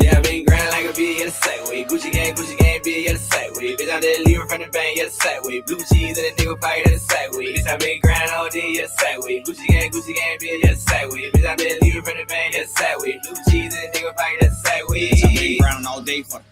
Yeah, I been grind like a bee, yeah, the same way. Gucci gang, bitch, yeah, the same way. Bitch, I'm there leaving from the bank, yeah, the same way. Blue cheese and a nigga fight, yeah, the same way. Bitch, I been grind all day, yeah, the same way. Gucci gang, bitch, yeah, the same way. Bitch, I'm there leaving from the bank, yeah, the same way. Blue cheese and a nigga fight, yeah, the same way. Bitch, I been grinding all day for the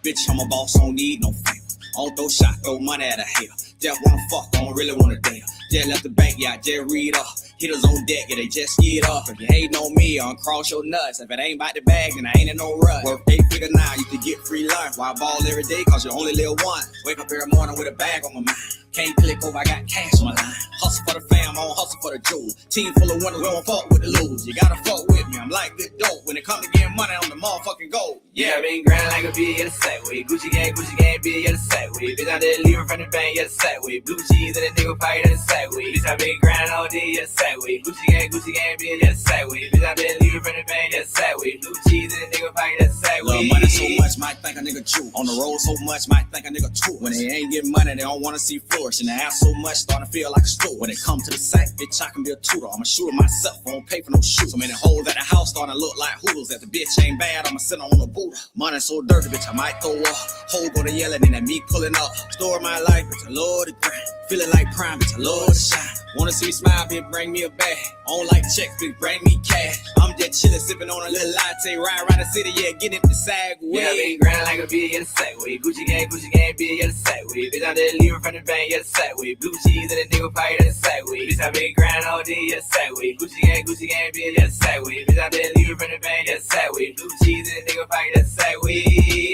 bitch, I'm a boss, don't need no favor. I don't throw shot, throw money at a hater. Just wanna fuck, I don't really wanna date her. Just left the bank, yeah, I just read up. Hitters on deck, yeah, they just get up. If you hating on me, I'll cross your nuts. If it ain't about the bag, then I ain't in no rush. Work 8 figure now, you can get free lunch. Why ball every day, cause you only live once. Wake up every morning with a bag on my mind. Can't click over, I got cash on my line. Hustle for the fam, I don't hustle for the jewels. Team full of winners, we don't fuck with the lose. You gotta fuck with me, I'm like good dope. When it come to getting money, I'm the motherfucking gold. Yeah, I been grind like a bee, yeah, the same way. Gucci gang, bitch, yeah, the same way. Bitch, I'm there leaving from the bank, yeah, the same way. Blue cheese and a nigga fight, yeah, the same way. Bitch, I been grinding all day, yeah, the same way. Gucci gang, bitch, yeah, the same way. Bitch, I'm there leaving from the bank, yeah, the same way. Blue cheese and a nigga fight, yeah, the same way. Love money so much, might think a nigga true. On the road so much, might think a nigga true. When they ain't getting money, they don't wanna see flourish. And the ass so much, starting to feel like a stool. When it come to the sack, bitch, I can be a tutor. I'm a shooter myself, I don't pay for no shoes. So many holes at the house starting to look like hoodles. If the bitch ain't bad, I'ma sit on a Buddha. Money so dirty, bitch, I might throw up. Hole go to yelling and that me pulling up. Story my life, bitch, I love the grind. Feeling like prime, bitch, I love the shine. Wanna see me smile, bitch, bring me a bag. I don't like checks, bitch, bring me cash. I'm just chillin', sippin' on a little latte. Ride around the city, yeah, get it the sag way. Yeah, I been grind like a bee, yeah, the same way. Gucci gang, bitch, yeah, the same way. Bitch, I'm there leaving from the bank, yeah, the same way. Blue cheese and a nigga fight, yeah, the same way. Bitch, I been grind all day, yeah, the same way. Gucci gang, bitch, yeah, the same way. Bitch, I'm there leaving from the bank, yeah, the same way. Blue cheese and a nigga fight, yeah, the same way.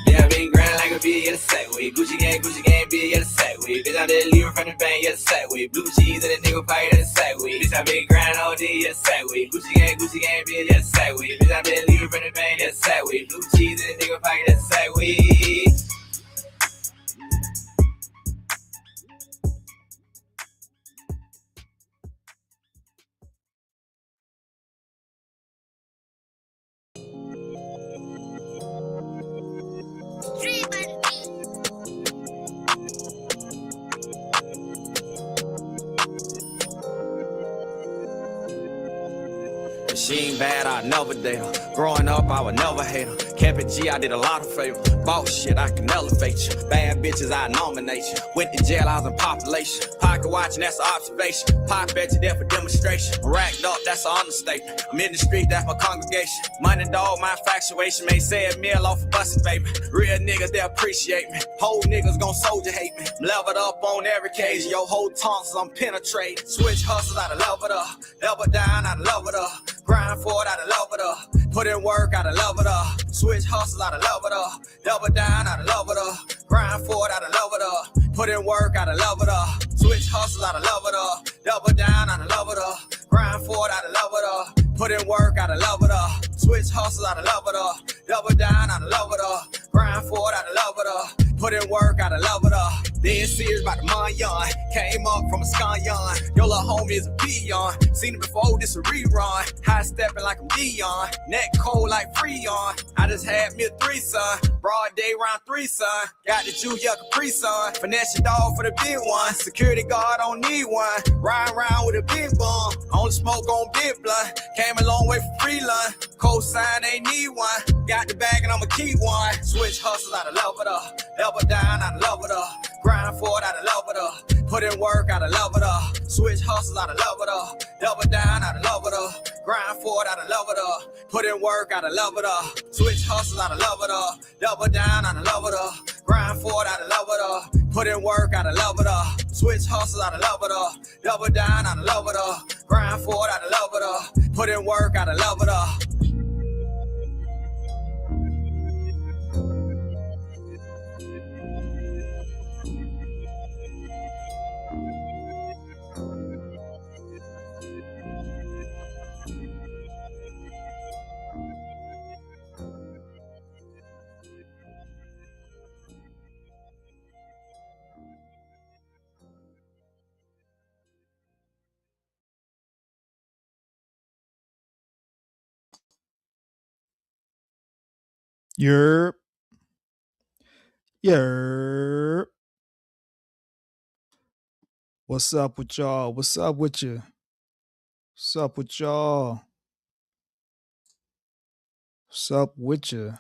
Yeah, I been grind like a bee, yeah, the same way. Gucci gang, bitch, yeah, the same way. Bitch, I'm there leaving from the bank, yeah, the same way. Blue cheese and a nigga fight, yeah, the same way. Bitch, I been grind all day, yeah, the same way. Gucci gang, bitch, yeah, the same way. Bitch, I'm there leaving from the bank, yeah, the same way. Blue cheese and a nigga fight, yeah, the same way. She ain't bad, I never date her. Growing up, I would never hate her. Kept it G, I did a lot of favor. Boss shit, I can elevate you. Bad bitches, I nominate you. Went to jail, I was in population. Pocket watching, that's an observation. Pop bet you there for demonstration. Racked up, that's an understatement. I'm in the street, that's my congregation. Money dog, my infatuation. May say a meal off a bustin' baby. Real niggas, they appreciate me. Whole niggas gon' soldier hate me. I'm leveled up on every cage. Yo, whole tonsils, I'm penetrating. Switch hustles, I done love it up. Level down, I done love it up. Grind for it, I done love it up. Put in work, I done love it up. Switch hustles, I done love it up. Double down, I done love it up. Grind for it, I done love it up. Put in work, I done love it up. Switch hustles, I done love it up. Double down, I done love it up. Grind for it, I done love it up. Put in work, I done love it up. Switch hustles, I done love it up. Double down, I done love it up. Grind for it, I done love it up. Put in work, I done love it up. Dead serious about the Mayan. Came up from a Stallion. Your little homie is a peon. Seen it before, this a rerun. High stepping like I'm Dion. Neck cold like Freon. I just had me a threesome. Broad day round 3, son. Got the juice, yeah, Capri Sun. Finesse your dog for the big one. Security guard, don't need one. Riding around with a big bum. Only smoke on big blunt. Came a long way from free lunch. Cosign, ain't need one. Got the bag and I'ma keep one. Switch hustles, I done love it up. Elbow down, I done love it up. Grind for it, I done love it up. Put in work, I done love it up. Switch hustles, I done love it up. Double down, I done love it up. Grind for it, I done love it up. Put in work, I done love it up. Switch hustles, I done love it up. Double down, I done love it up. Grind for it, I done love it up. Put in work, I done love it up. Switch hustles, I done love it up. Double down, I done love it up. Grind for it, I done love it up. Put in work, I done love it up. Yerp. Yerp. What's up with y'all? What's up with you? What's up with y'all? What's up with you?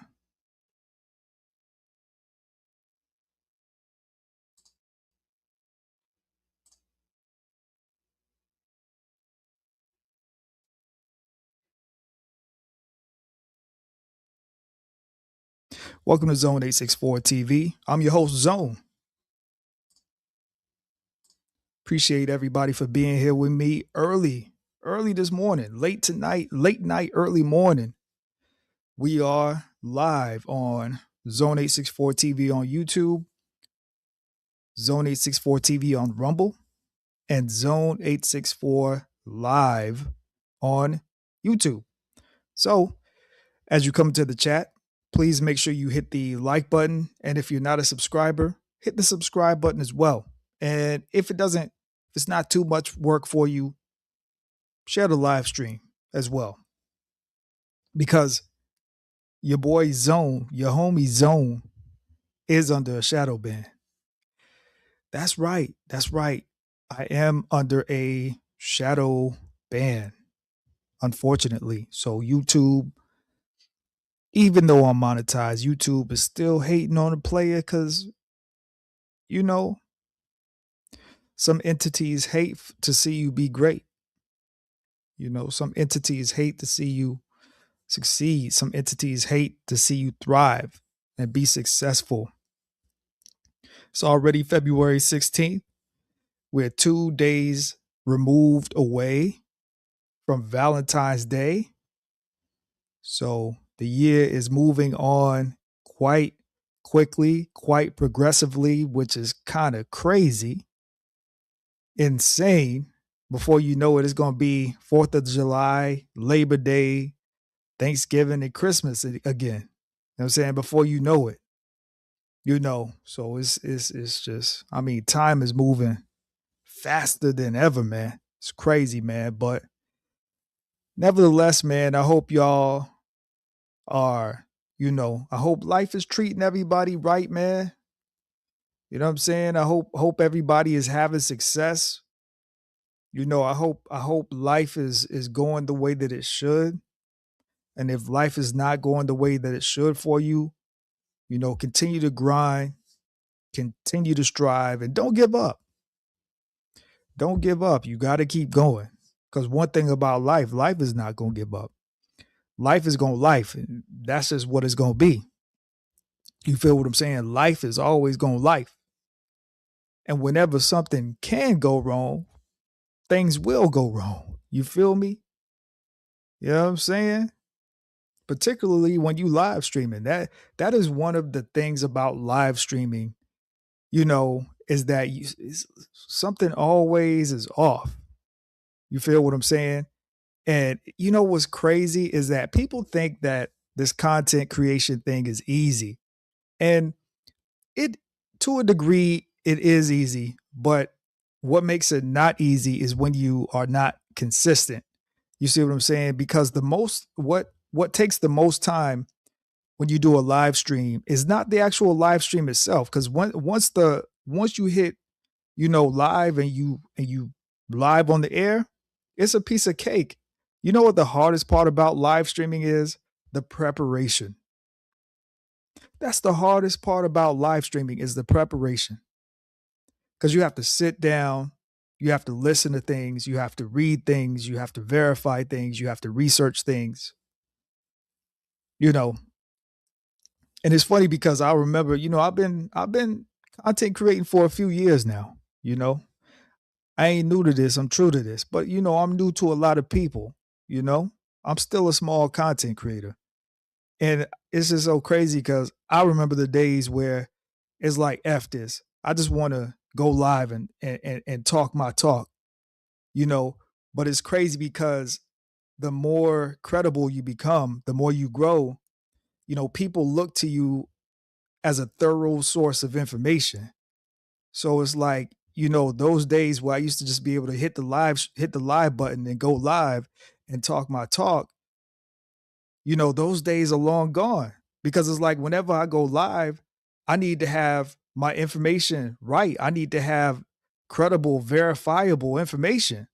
Welcome to Zone 864 TV. I'm your host, Zone. Appreciate everybody for being here with me early this morning, late night, early morning. We are live on Zone 864 TV on YouTube, Zone 864 TV on Rumble, and Zone 864 Live on YouTube. So, as you come into the chat, please make sure you hit the like button. And if you're not a subscriber, hit the subscribe button as well. And if it's not too much work for you, share the live stream as well. Because your boy Zone, your homie Zone, is under a shadow ban. That's right. I am under a shadow ban, unfortunately. So YouTube, even though I'm monetized, YouTube is still hating on the player because, some entities hate to see you be great. Some entities hate to see you succeed. Some entities hate to see you thrive and be successful. It's already February 16th. We're 2 days removed away from Valentine's Day. So the year is moving on quite quickly, quite progressively, which is kind of crazy, insane. Before you know it, it's going to be 4th of July, Labor Day, Thanksgiving, and Christmas again. You know what I'm saying? Before you know it, So it's just, I mean, time is moving faster than ever, man. It's crazy, man. But nevertheless, man, I hope y'all are, I hope life is treating everybody right, man. You know what I'm saying? I hope everybody is having success. I hope life is going the way that it should. And if life is not going the way that it should for you, continue to grind, continue to strive, and don't give up. Don't give up. You got to keep going. Because one thing about life is not going to give up. Life is going to life. And that's just what it's going to be. You feel what I'm saying? Life is always going to life. And whenever something can go wrong, things will go wrong. You feel me? You know what I'm saying? Particularly when you live streaming. That is one of the things about live streaming, is that something always is off. You feel what I'm saying? And what's crazy is that people think that this content creation thing is easy. And it, to a degree, it is easy. But what makes it not easy is when you are not consistent. You see what I'm saying? Because what takes the most time when you do a live stream is not the actual live stream itself. Because once you hit, live and you live on the air, it's a piece of cake. You know what the hardest part about live streaming is? The preparation. That's the hardest part about live streaming is the preparation. Because you have to sit down, you have to listen to things, you have to read things, you have to verify things, you have to research things. And it's funny because I remember, I've been content creating for a few years now. I ain't new to this, I'm true to this, but I'm new to a lot of people. I'm still a small content creator. And it's just so crazy because I remember the days where it's like, F this. I just want to go live and talk my talk, but it's crazy because the more credible you become, the more you grow, people look to you as a thorough source of information. So it's like, those days where I used to just be able to hit the live button and go live and talk my talk, those days are long gone. because it's like whenever I go live, I need to have my information right. I need to have credible, verifiable information.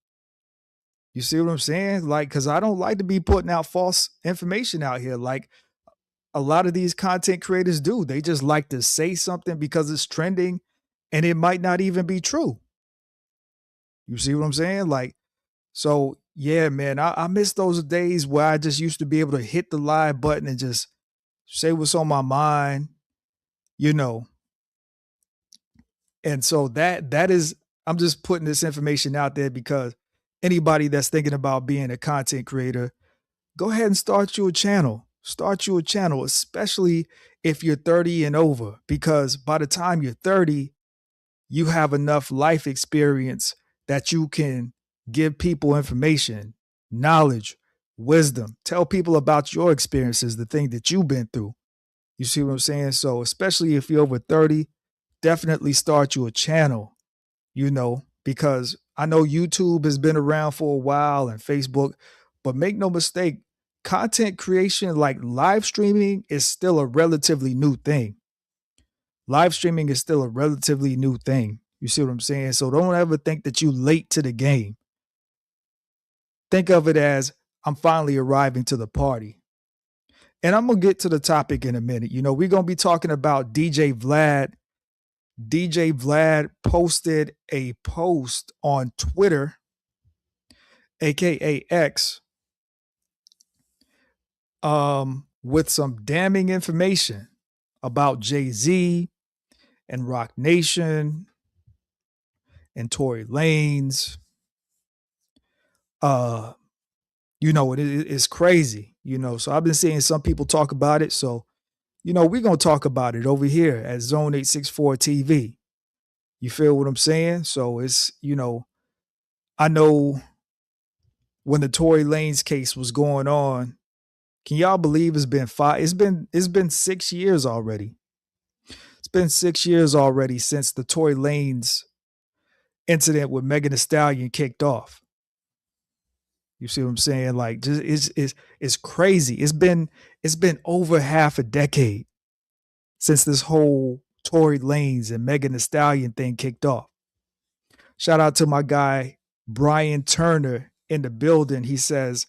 You see what I'm saying? Like, because I don't like to be putting out false information out here. Like a lot of these content creators do. They just like to say something because it's trending and it might not even be true. You see what I'm saying? Like, so yeah, man, I miss those days where I just used to be able to hit the live button and just say what's on my mind, you know. And so that is, I'm just putting this information out there because anybody that's thinking about being a content creator, go ahead and start you a channel. Start you a channel, especially if you're 30 and over, because by the time you're 30, you have enough life experience that you can give people information, knowledge, wisdom, tell people about your experiences, the thing that you've been through. You see what I'm saying? So, especially if you're over 30, definitely start you a channel, because I know YouTube has been around for a while and Facebook, but make no mistake, content creation like live streaming is still a relatively new thing. Live streaming is still a relatively new thing. You see what I'm saying? So don't ever think that you late to the game. Think of it as I'm finally arriving to the party. And I'm going to get to the topic in a minute. We're going to be talking about DJ Vlad. DJ Vlad posted a post on Twitter, aka X, with some damning information about Jay-Z and Rock Nation and Tory Lanez. It's crazy, So I've been seeing some people talk about it. So, we're going to talk about it over here at Zone 864 TV. You feel what I'm saying? So it's, I know when the Tory Lanez case was going on, can y'all believe it's been 6 years already. It's been 6 years already since the Tory Lanez incident with Megan Thee Stallion kicked off. You see what I'm saying? Like, just it's crazy. It's been over half a decade since this whole Tory Lanez and Megan Thee Stallion thing kicked off. Shout out to my guy Brian Turner in the building. He says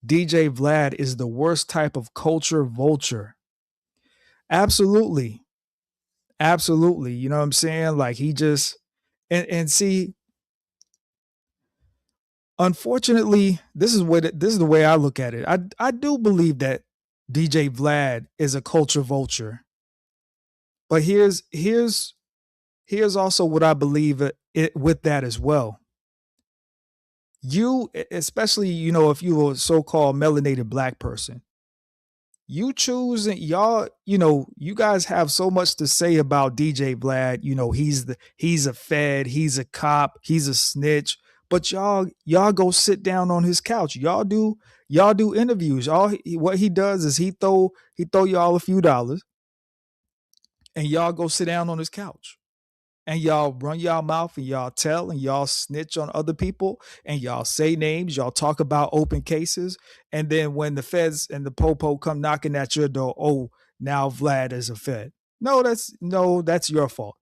DJ Vlad is the worst type of culture vulture. Absolutely. Absolutely. You know what I'm saying? Like he just and see, unfortunately, this is the way I look at it. I do believe that DJ Vlad is a culture vulture. But here's also what I believe with that as well. You, especially, if you're a so-called melanated black person, you choose, and y'all, you guys have so much to say about DJ Vlad. He's a fed, he's a cop, he's a snitch. But y'all go sit down on his couch. Y'all do interviews. What he does is he throw y'all a few dollars, and y'all go sit down on his couch. And y'all run y'all mouth and y'all tell and y'all snitch on other people and y'all say names, y'all talk about open cases. And then when the feds and the popo come knocking at your door, oh, now Vlad is a fed. No, that's your fault.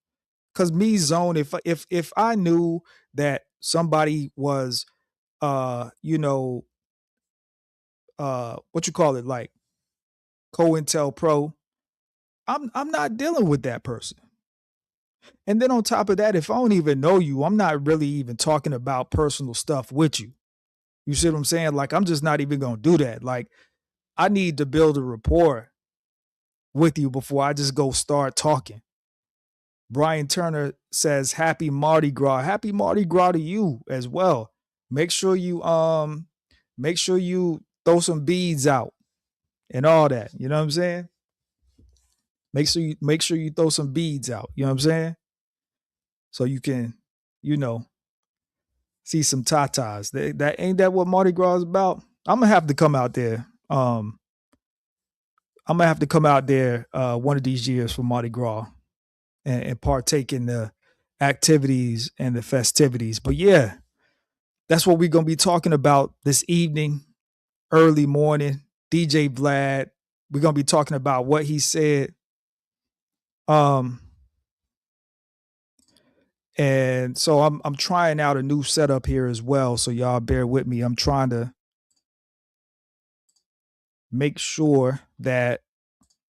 Cause me, Zone, if I knew that somebody was what you call it, like COINTELPRO, I'm not dealing with that person. And then on top of that, if I don't even know you, I'm not really even talking about personal stuff with you. You see what I'm saying? Like, I'm just not even going to do that. Like, I need to build a rapport with you before I just go start talking. Brian Turner says, happy Mardi Gras. Happy Mardi Gras to you as well. Make sure you throw some beads out and all that. You know what I'm saying? Make sure you throw some beads out. You know what I'm saying? So you can, see some tatas. That ain't that what Mardi Gras is about? I'm gonna have to come out there. I'm gonna have to come out there one of these years for Mardi Gras and partake in the activities and the festivities. But yeah, that's what we're gonna be talking about this evening, early morning. DJ Vlad, we're gonna be talking about what he said. And so I'm trying out a new setup here as well. So y'all bear with me. I'm trying to make sure that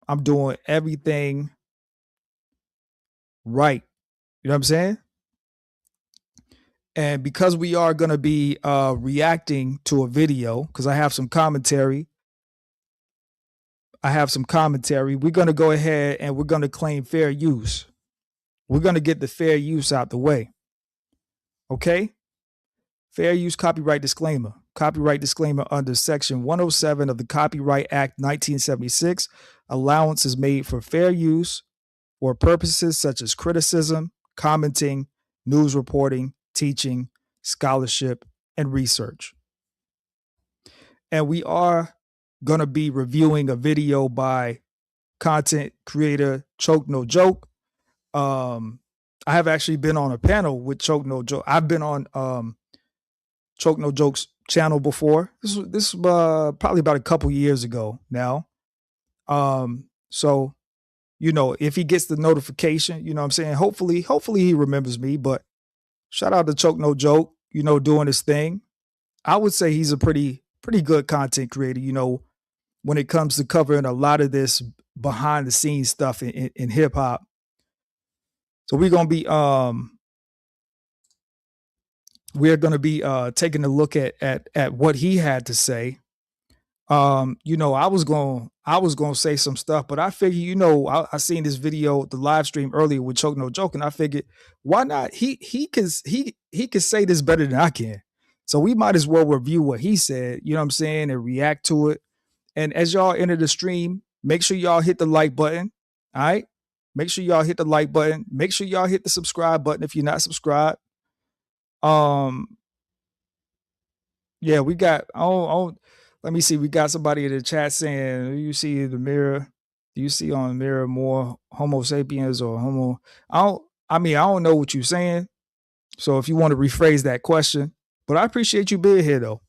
I'm doing everything right. You know what I'm saying? And because we are going to be reacting to a video, because I have some commentary, we're going to go ahead and we're going to claim fair use. We're going to get the fair use out the way. Okay? Fair use copyright disclaimer. Copyright disclaimer under Section 107 of the Copyright Act 1976. Allowance is made for fair use for purposes such as criticism, commenting, news reporting, teaching, scholarship, and research. And we are going to be reviewing a video by content creator Choke No Joke. I have actually been on a panel with Choke No Joke. I've been on Choke No Joke's channel before. This was probably about a couple years ago now. So, you know, if he gets the notification, you know what I'm saying? Hopefully he remembers me, but shout out to Choke No Joke, you know, doing his thing. I would say he's a pretty good content creator, you know, when it comes to covering a lot of this behind the scenes stuff in hip hop. So we're going to be taking a look at what he had to say. You know, I was going to say some stuff, but I figured, you know, I seen this video, the live stream earlier with Choke No Joke, and I figured, why not? He could say this better than I can. So we might as well review what he said, you know what I'm saying, and react to it. And as y'all enter the stream, make sure y'all hit the like button. All right. Make sure y'all hit the like button. Make sure y'all hit the subscribe button if you're not subscribed. Yeah, we got, let me see. We got somebody in the chat saying, do you see the mirror? Do you see on the mirror more Homo sapiens or Homo? I don't know what you're saying. So if you want to rephrase that question, but I appreciate you being here though.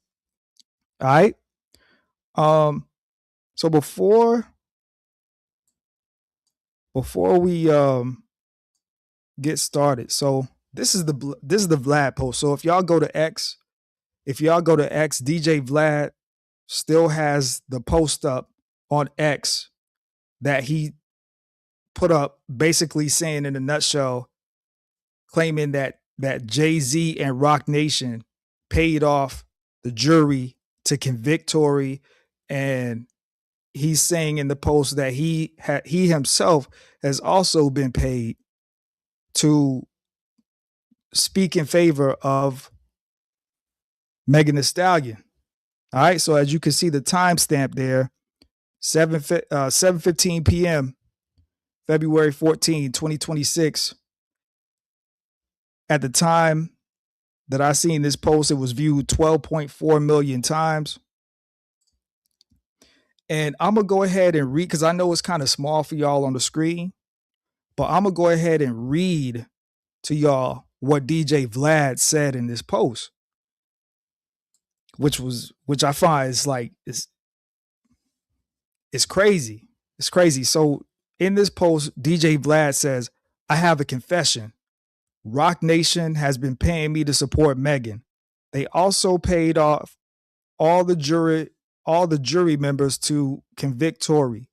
All right. So before we get started, so this is the Vlad post. So if y'all go to X, DJ Vlad still has the post up on X that he put up, basically saying in a nutshell, claiming that Jay-Z and Rock Nation paid off the jury to convict Tory, and he's saying in the post that he himself has also been paid to speak in favor of Megan Thee Stallion. All right, so as you can see the timestamp there, 7:15 p.m., February 14, 2026. At the time that I seen this post, it was viewed 12.4 million times. And I'm going to go ahead and read, because I know it's kind of small for y'all on the screen, but I'm going to go ahead and read to y'all what DJ Vlad said in this post, which I find is like, it's crazy. It's crazy. So in this post, DJ Vlad says, I have a confession. Rock Nation has been paying me to support Megan. They also paid off all the jury members to convict Tory.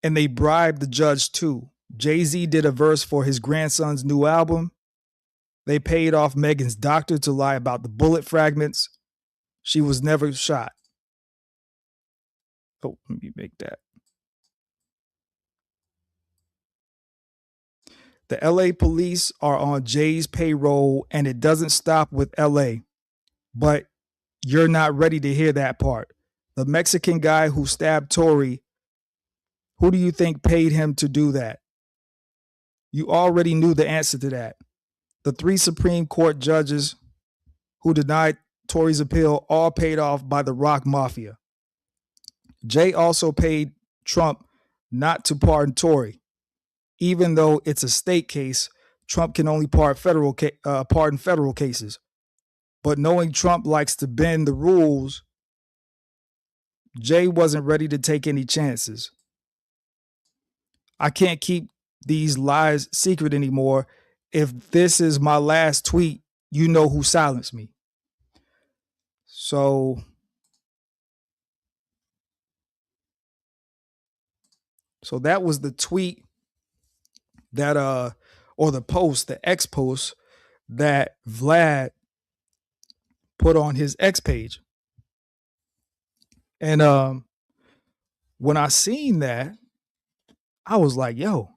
And they bribed the judge too. Jay-Z did a verse for his grandson's new album. They paid off Megan's doctor to lie about the bullet fragments. She was never shot. Oh, let me make that. The LA police are on Jay's payroll, and it doesn't stop with LA. But you're not ready to hear that part. The Mexican guy who stabbed Tory, who do you think paid him to do that? You already knew the answer to that. The 3 Supreme Court judges who denied Tory's appeal all paid off by the Rock Mafia. Jay also paid Trump not to pardon Tory. Even though it's a state case, Trump can only pardon federal cases. But knowing Trump likes to bend the rules Jay wasn't ready to take any chances. I can't keep these lies secret anymore. If this is my last tweet, you know who silenced me. So that was the tweet that or the post, the X post that Vlad put on his X page. And when I seen that, I was like, yo.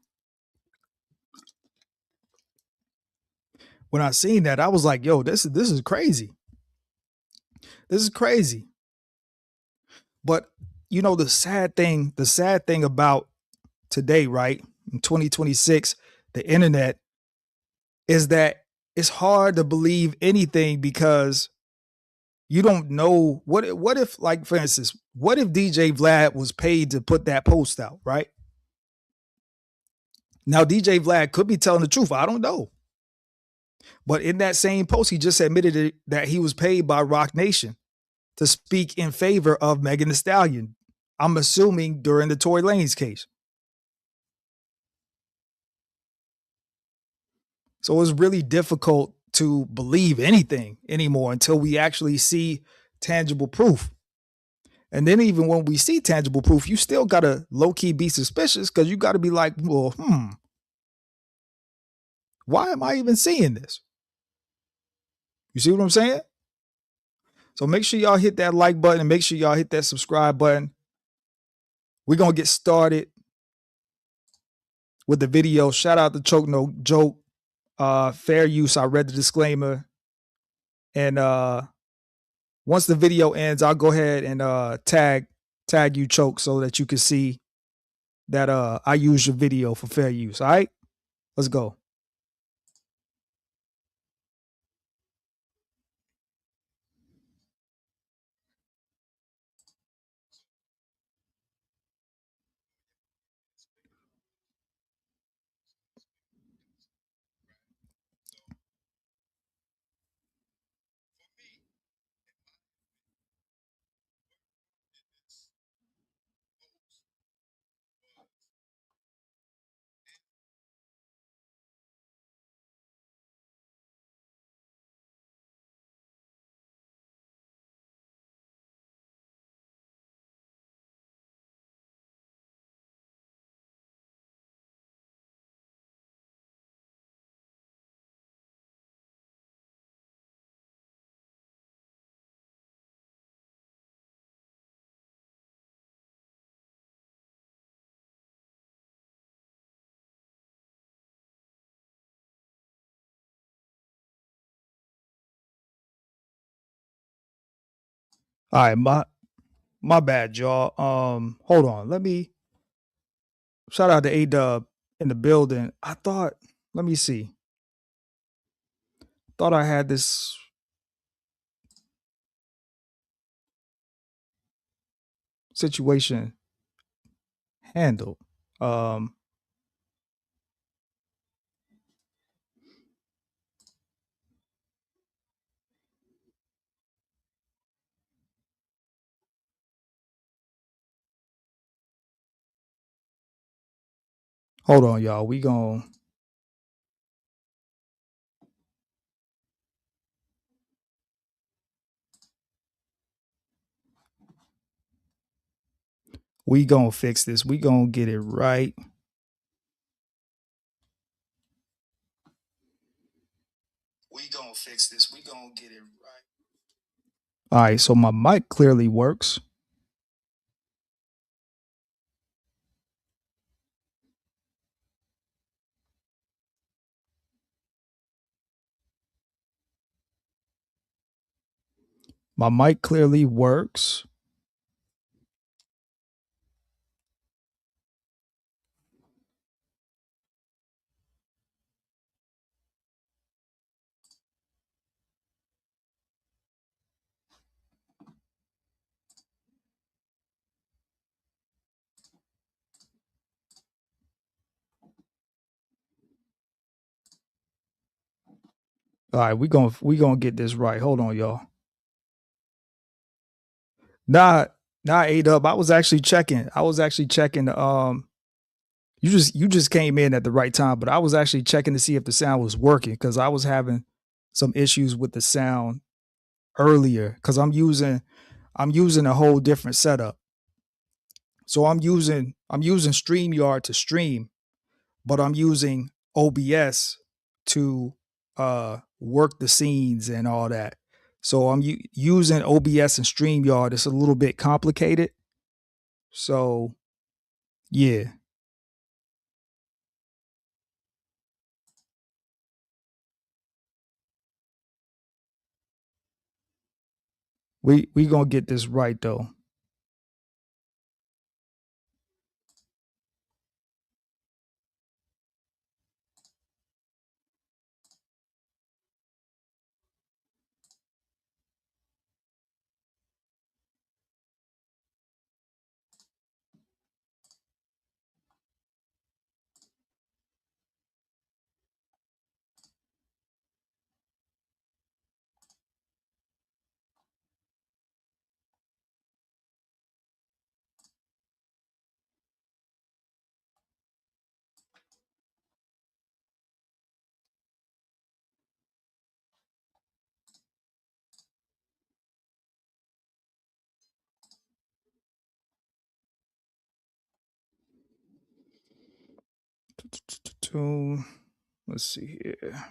When I seen that, I was like, yo, this is crazy. This is crazy. But you know, the sad thing about today, right? In 2026, the internet, is that it's hard to believe anything because you don't know what if, like, for instance, what if DJ Vlad was paid to put that post out, right? Now DJ Vlad could be telling the truth. I don't know. But in that same post, he just admitted that he was paid by Rock Nation to speak in favor of Megan Thee Stallion. I'm assuming during the Tory Lanez case. So it's really difficult to believe anything anymore until we actually see tangible proof. And then even when we see tangible proof, you still gotta low-key be suspicious because you gotta be like, well, why am I even seeing this? You see what I'm saying? So make sure y'all hit that like button and make sure y'all hit that subscribe button. We're gonna get started with the video. Shout out to Choke No Joke. Fair use. I read the disclaimer. And once the video ends, I'll go ahead and tag you, Choke, so that you can see that I use your video for fair use. All right? Let's go. All right, my bad, y'all. Hold on. Let me shout out to A-Dub in the building. Let me see. Thought I had this situation handled. Hold on, y'all. We gonna fix this. We gonna get it right. We gonna fix this. We gonna get it right. All right, so my mic clearly works. My mic clearly works. All right, we gonna get this right. Hold on, y'all. Nah, Not A-Dub. I was actually checking. You just came in at the right time, but I was actually checking to see if the sound was working because I was having some issues with the sound earlier because I'm using a whole different setup. So I'm using StreamYard to stream, but I'm using OBS to work the scenes and all that. So I'm using OBS and StreamYard. It's a little bit complicated. So yeah, we gonna get this right though. Let's see here.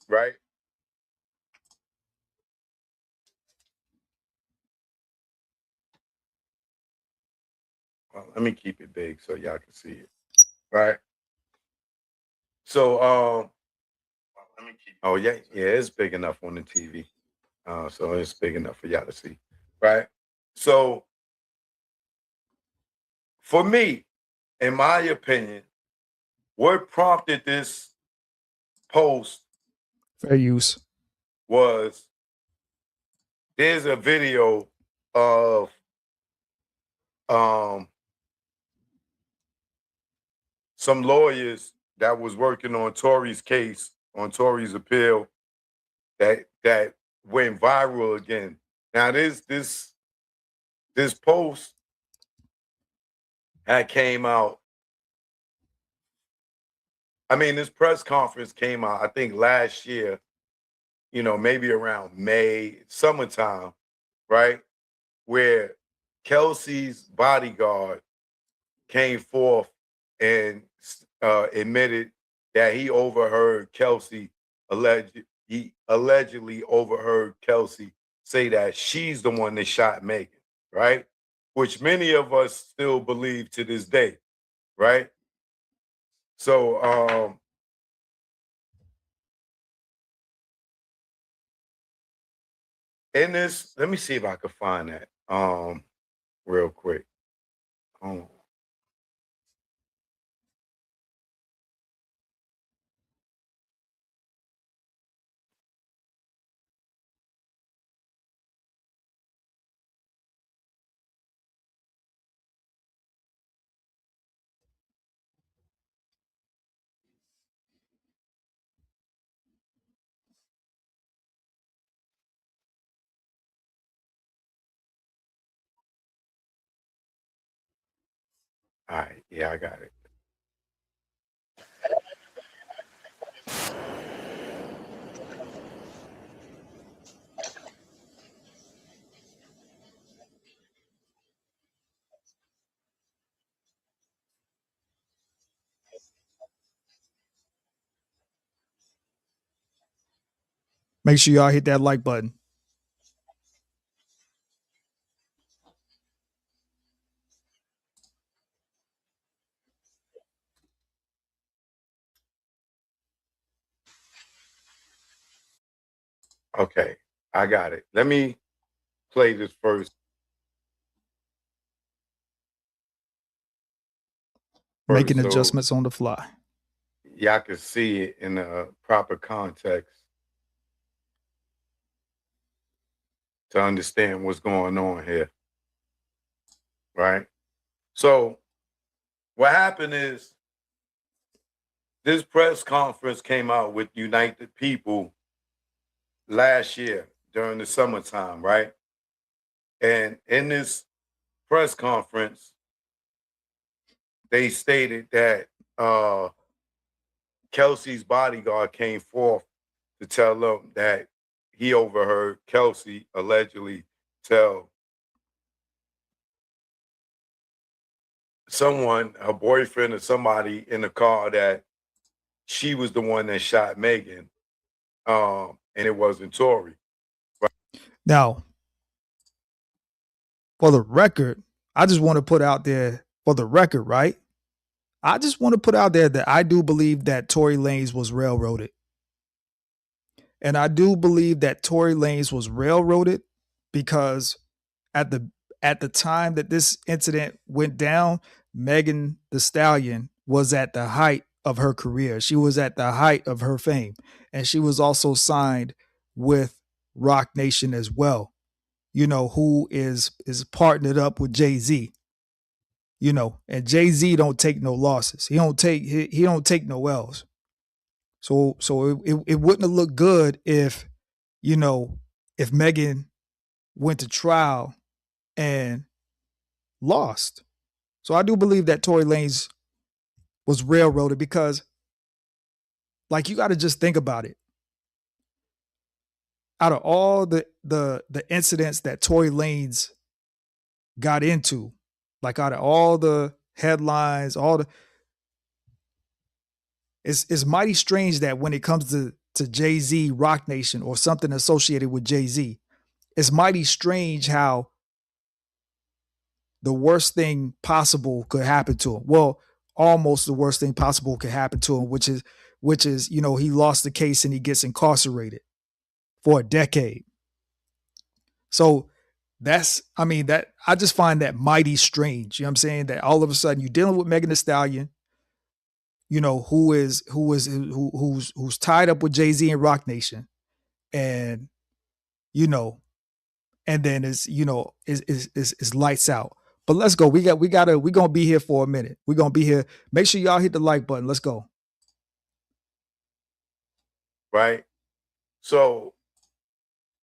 Right? Well, let me keep it big so y'all can see it. Right? So let me keep oh yeah, yeah, it's big enough on the TV. So it's big enough for y'all to see. Right? So for me, in my opinion, what prompted this post Fair use. was there's a video of um some lawyers that was working on Tory's case, on Tory's appeal, that went viral again. Now this post had came out. I mean, this press conference came out, I think last year, maybe around May, summertime, right? Where Kelsey's bodyguard came forth and admitted that he allegedly overheard Kelsey say that she's the one that shot Megan, right? Which many of us still believe to this day, right? So in this, let me see if I can find that real quick. All right, yeah, I got it. Make sure y'all hit that like button. Okay, I got it. Let me play this first. Making So adjustments on the fly. y'all can see it in the proper context to understand what's going on here. Right? So what happened is this press conference came out with Unite the People last year during the summertime, right? And in this press conference, they stated that Kelsey's bodyguard came forth to tell them that he overheard Kelsey allegedly tell someone, her boyfriend or somebody in the car, that she was the one that shot Megan, and it wasn't Tory. Now, for the record, I just want to put out there for the record, right? I just want to put out there that I do believe that Tory Lanez was railroaded. And I do believe that Tory Lanez was railroaded because at the time that this incident went down, Megan Thee Stallion was at the height of her career. She was at the height of her fame. And she was also signed with Roc Nation as well, you know, who is partnered up with Jay-Z. You know, and Jay-Z don't take no losses. He don't take no L's. So it wouldn't have looked good if, you know, if Megan went to trial and lost. So I do believe that Tory Lanez was railroaded because, like, you got to just think about it. Out of all the incidents that Tory Lanez got into, like out of all the headlines, it's mighty strange that when it comes to Jay-Z, Roc Nation, or something associated with Jay-Z, it's mighty strange how the worst thing possible could happen to him. Well, almost the worst thing possible could happen to him, which is, you know, he lost the case and he gets incarcerated for a decade. So that I just find that mighty strange. You know what I'm saying? That all of a sudden you're dealing with Megan Thee Stallion, you know, who's tied up with Jay-Z and Roc Nation, and, you know, and then is lights out. But let's go. We're gonna be here for a minute. We're gonna be here. Make sure y'all hit the like button. Let's go. Right? So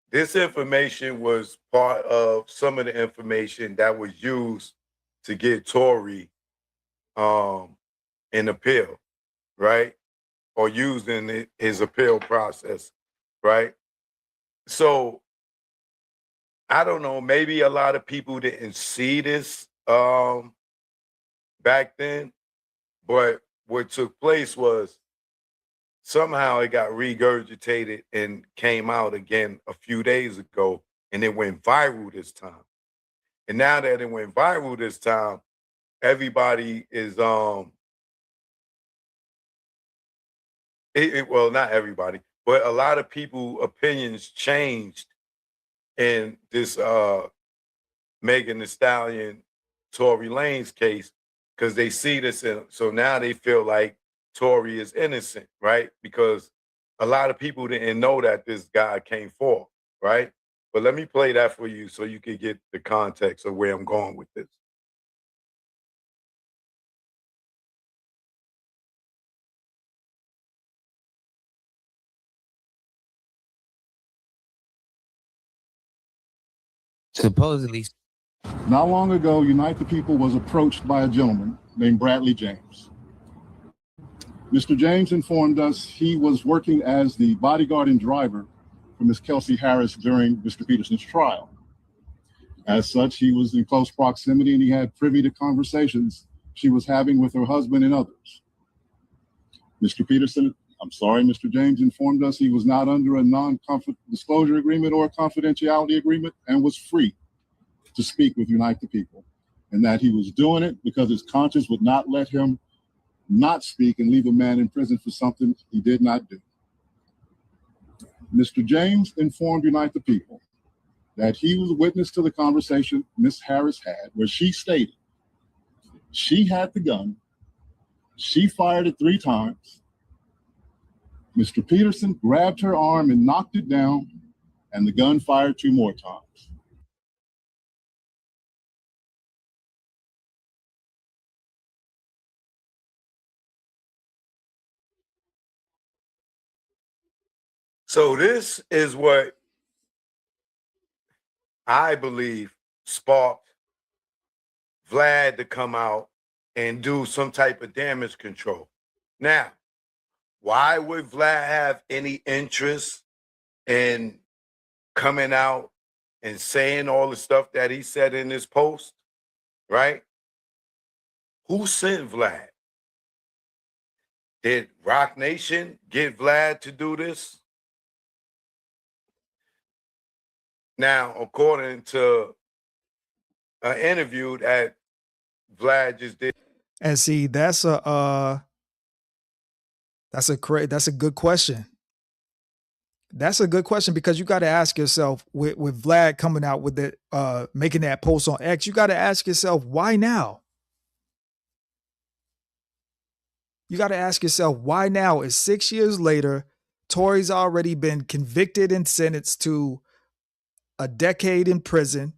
this information was part of some of the information that was used to get Tory an appeal, right? Or used in his appeal process, right? So I don't know, maybe a lot of people didn't see this back then, but what took place was somehow it got regurgitated and came out again a few days ago, and it went viral this time. And now that it went viral this time, everybody is well, not everybody, but a lot of people opinions changed in this Megan Thee Stallion, Tory Lanez case, because they see this, so now they feel like Tory is innocent, right? Because a lot of people didn't know that this guy came forth, right? But let me play that for you so you can get the context of where I'm going with this. Supposedly. Not long ago, Unite the People was approached by a gentleman named Bradley James. Mr. James informed us he was working as the bodyguard and driver for Ms. Kelsey Harris during Mr. Peterson's trial. As such, he was in close proximity and he had privy to conversations she was having with her husband and others. Mr. James informed us he was not under a non-disclosure agreement or a confidentiality agreement and was free to speak with Unite the People, and that he was doing it because his conscience would not let him not speak and leave a man in prison for something he did not do. Mr. James informed Unite the People that he was a witness to the conversation Ms. Harris had, where she stated she had the gun, she fired it 3 times, Mr. Peterson grabbed her arm and knocked it down, and the gun fired 2 more times. So this is what I believe sparked Vlad to come out and do some type of damage control. Now, why would Vlad have any interest in coming out and saying all the stuff that he said in this post, right? Who sent Vlad? Did Rock Nation get Vlad to do this? Now, according to an interview that Vlad just did. And see, that's a good question. That's a good question because you got to ask yourself with Vlad coming out with it, making that post on X, you got to ask yourself, why now? You got to ask yourself, why now? It's 6 years later. Tory's already been convicted and sentenced to a decade in prison.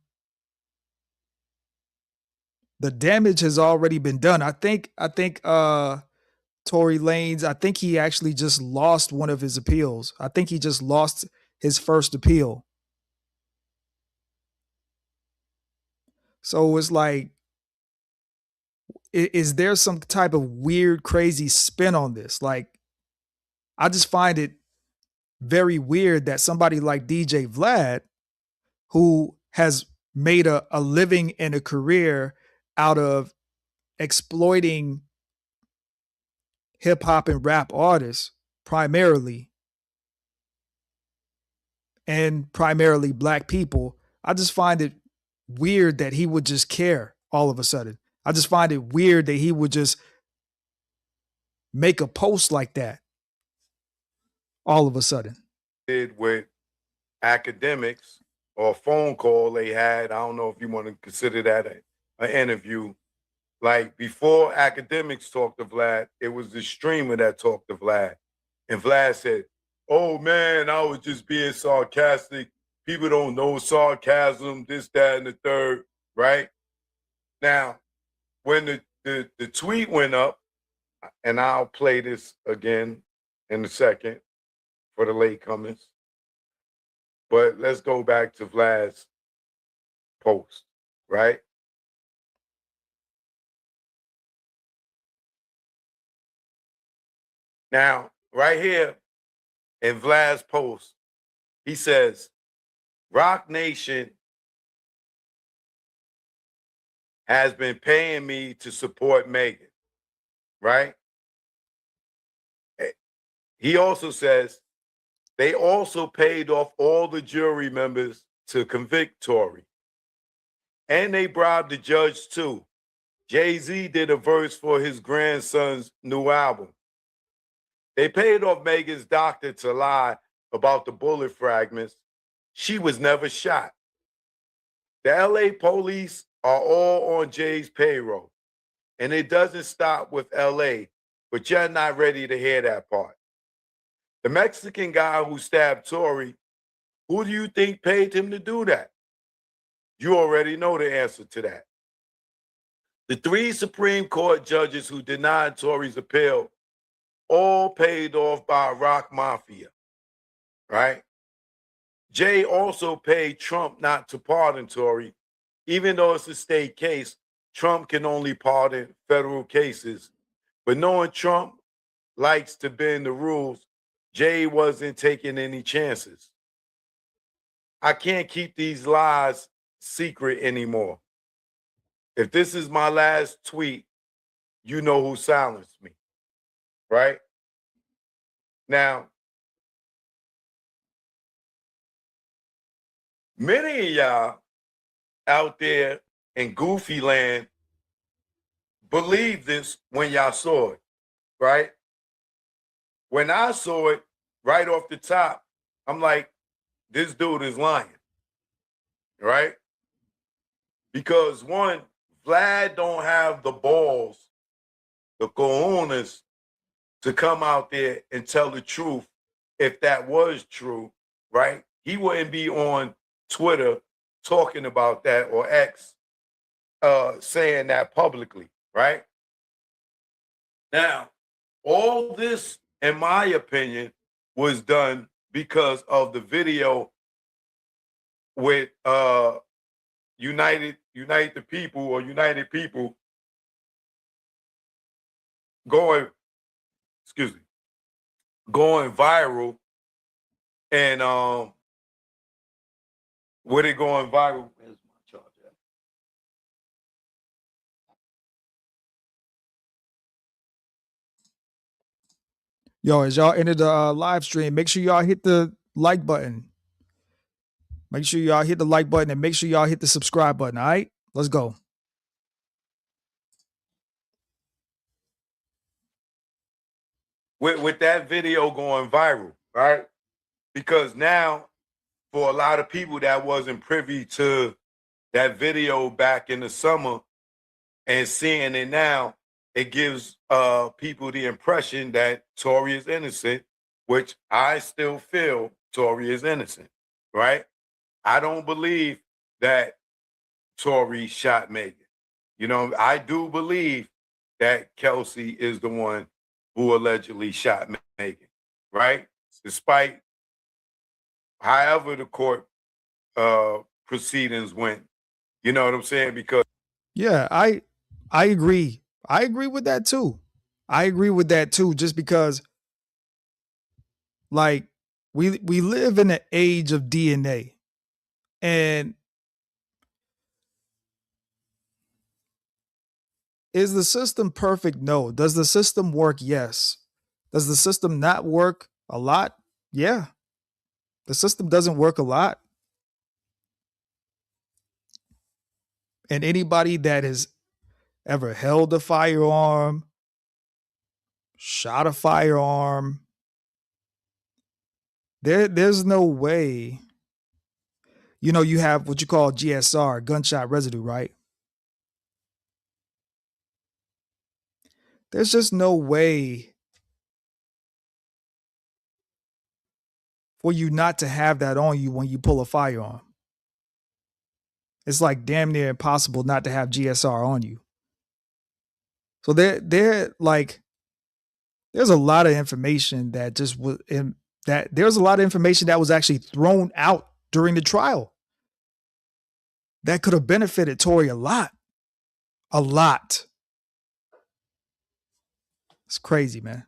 The damage has already been done. I think Tory Lanez, I think he actually just lost one of his appeals. I think he just lost his first appeal. So it's like, is there some type of weird, crazy spin on this? Like, I just find it very weird that somebody like DJ Vlad, who has made a living and a career out of exploiting hip hop and rap artists primarily, and primarily black people, I just find it weird that he would just care all of a sudden. I just find it weird that he would just make a post like that all of a sudden. Did with academics or a phone call they had. I don't know if you want to consider that an interview. Like before academics talked to Vlad, it was the streamer that talked to Vlad. And Vlad said, "Oh man, I was just being sarcastic. People don't know sarcasm, this, that, and the third," right? Now, when the tweet went up, and I'll play this again in a second for the latecomers. But let's go back to Vlad's post, right? Now, right here in Vlad's post, he says, Rock Nation has been paying me to support Megan, right? He also says they also paid off all the jury members to convict Tory. And they bribed the judge too. Jay-Z did a verse for his grandson's new album. They paid off Megan's doctor to lie about the bullet fragments. She was never shot. The LA police are all on Jay's payroll. And it doesn't stop with LA, but you're not ready to hear that part. The Mexican guy who stabbed Tory, who do you think paid him to do that? You already know the answer to that. The 3 Supreme Court judges who denied Tory's appeal, all paid off by Rock Mafia, right? Jay also paid Trump not to pardon Tory. Even though it's a state case, Trump can only pardon federal cases. But knowing Trump likes to bend the rules, Jay wasn't taking any chances. I can't keep these lies secret anymore. If this is my last tweet, you know who silenced me, right? Now, many of y'all out there in goofy land believed this when y'all saw it, right? When I saw it right off the top, I'm like, this dude is lying, right? Because one, Vlad don't have the balls, the cojones, to come out there and tell the truth if that was true, right? He wouldn't be on Twitter talking about that or X saying that publicly, right? Now, all this, in my opinion, was done because of the video with United People or United People going, excuse me, going viral, and with it going viral. Where's my charger at? Yo, as y'all enter the live stream, make sure y'all hit the like button. Make sure y'all hit the like button and make sure y'all hit the subscribe button. All right, let's go. With that video going viral, right? Because now, for a lot of people that wasn't privy to that video back in the summer and seeing it now, it gives people the impression that Tory is innocent, which I still feel Tory is innocent, right? I don't believe that Tory shot Megan. You know, I do believe that Kelsey is the one who allegedly shot Megan, right? Despite however the court proceedings went. You know what I'm saying? Because Yeah, I agree. I agree with that too. I agree with that too, just because like we live in an age of DNA. And is the system perfect? No. Does the system work? Yes. Does the system not work a lot? Yeah. The system doesn't work a lot. And anybody that has ever held a firearm, shot a firearm, there's no way. You know, you have what you call GSR, gunshot residue, right? There's just no way for you not to have that on you when you pull a firearm. It's like damn near impossible not to have GSR on you. So they're like, there's a lot of information that just was in that there's a lot of information that was actually thrown out during the trial that could have benefited Tory a lot. A lot. It's crazy, man.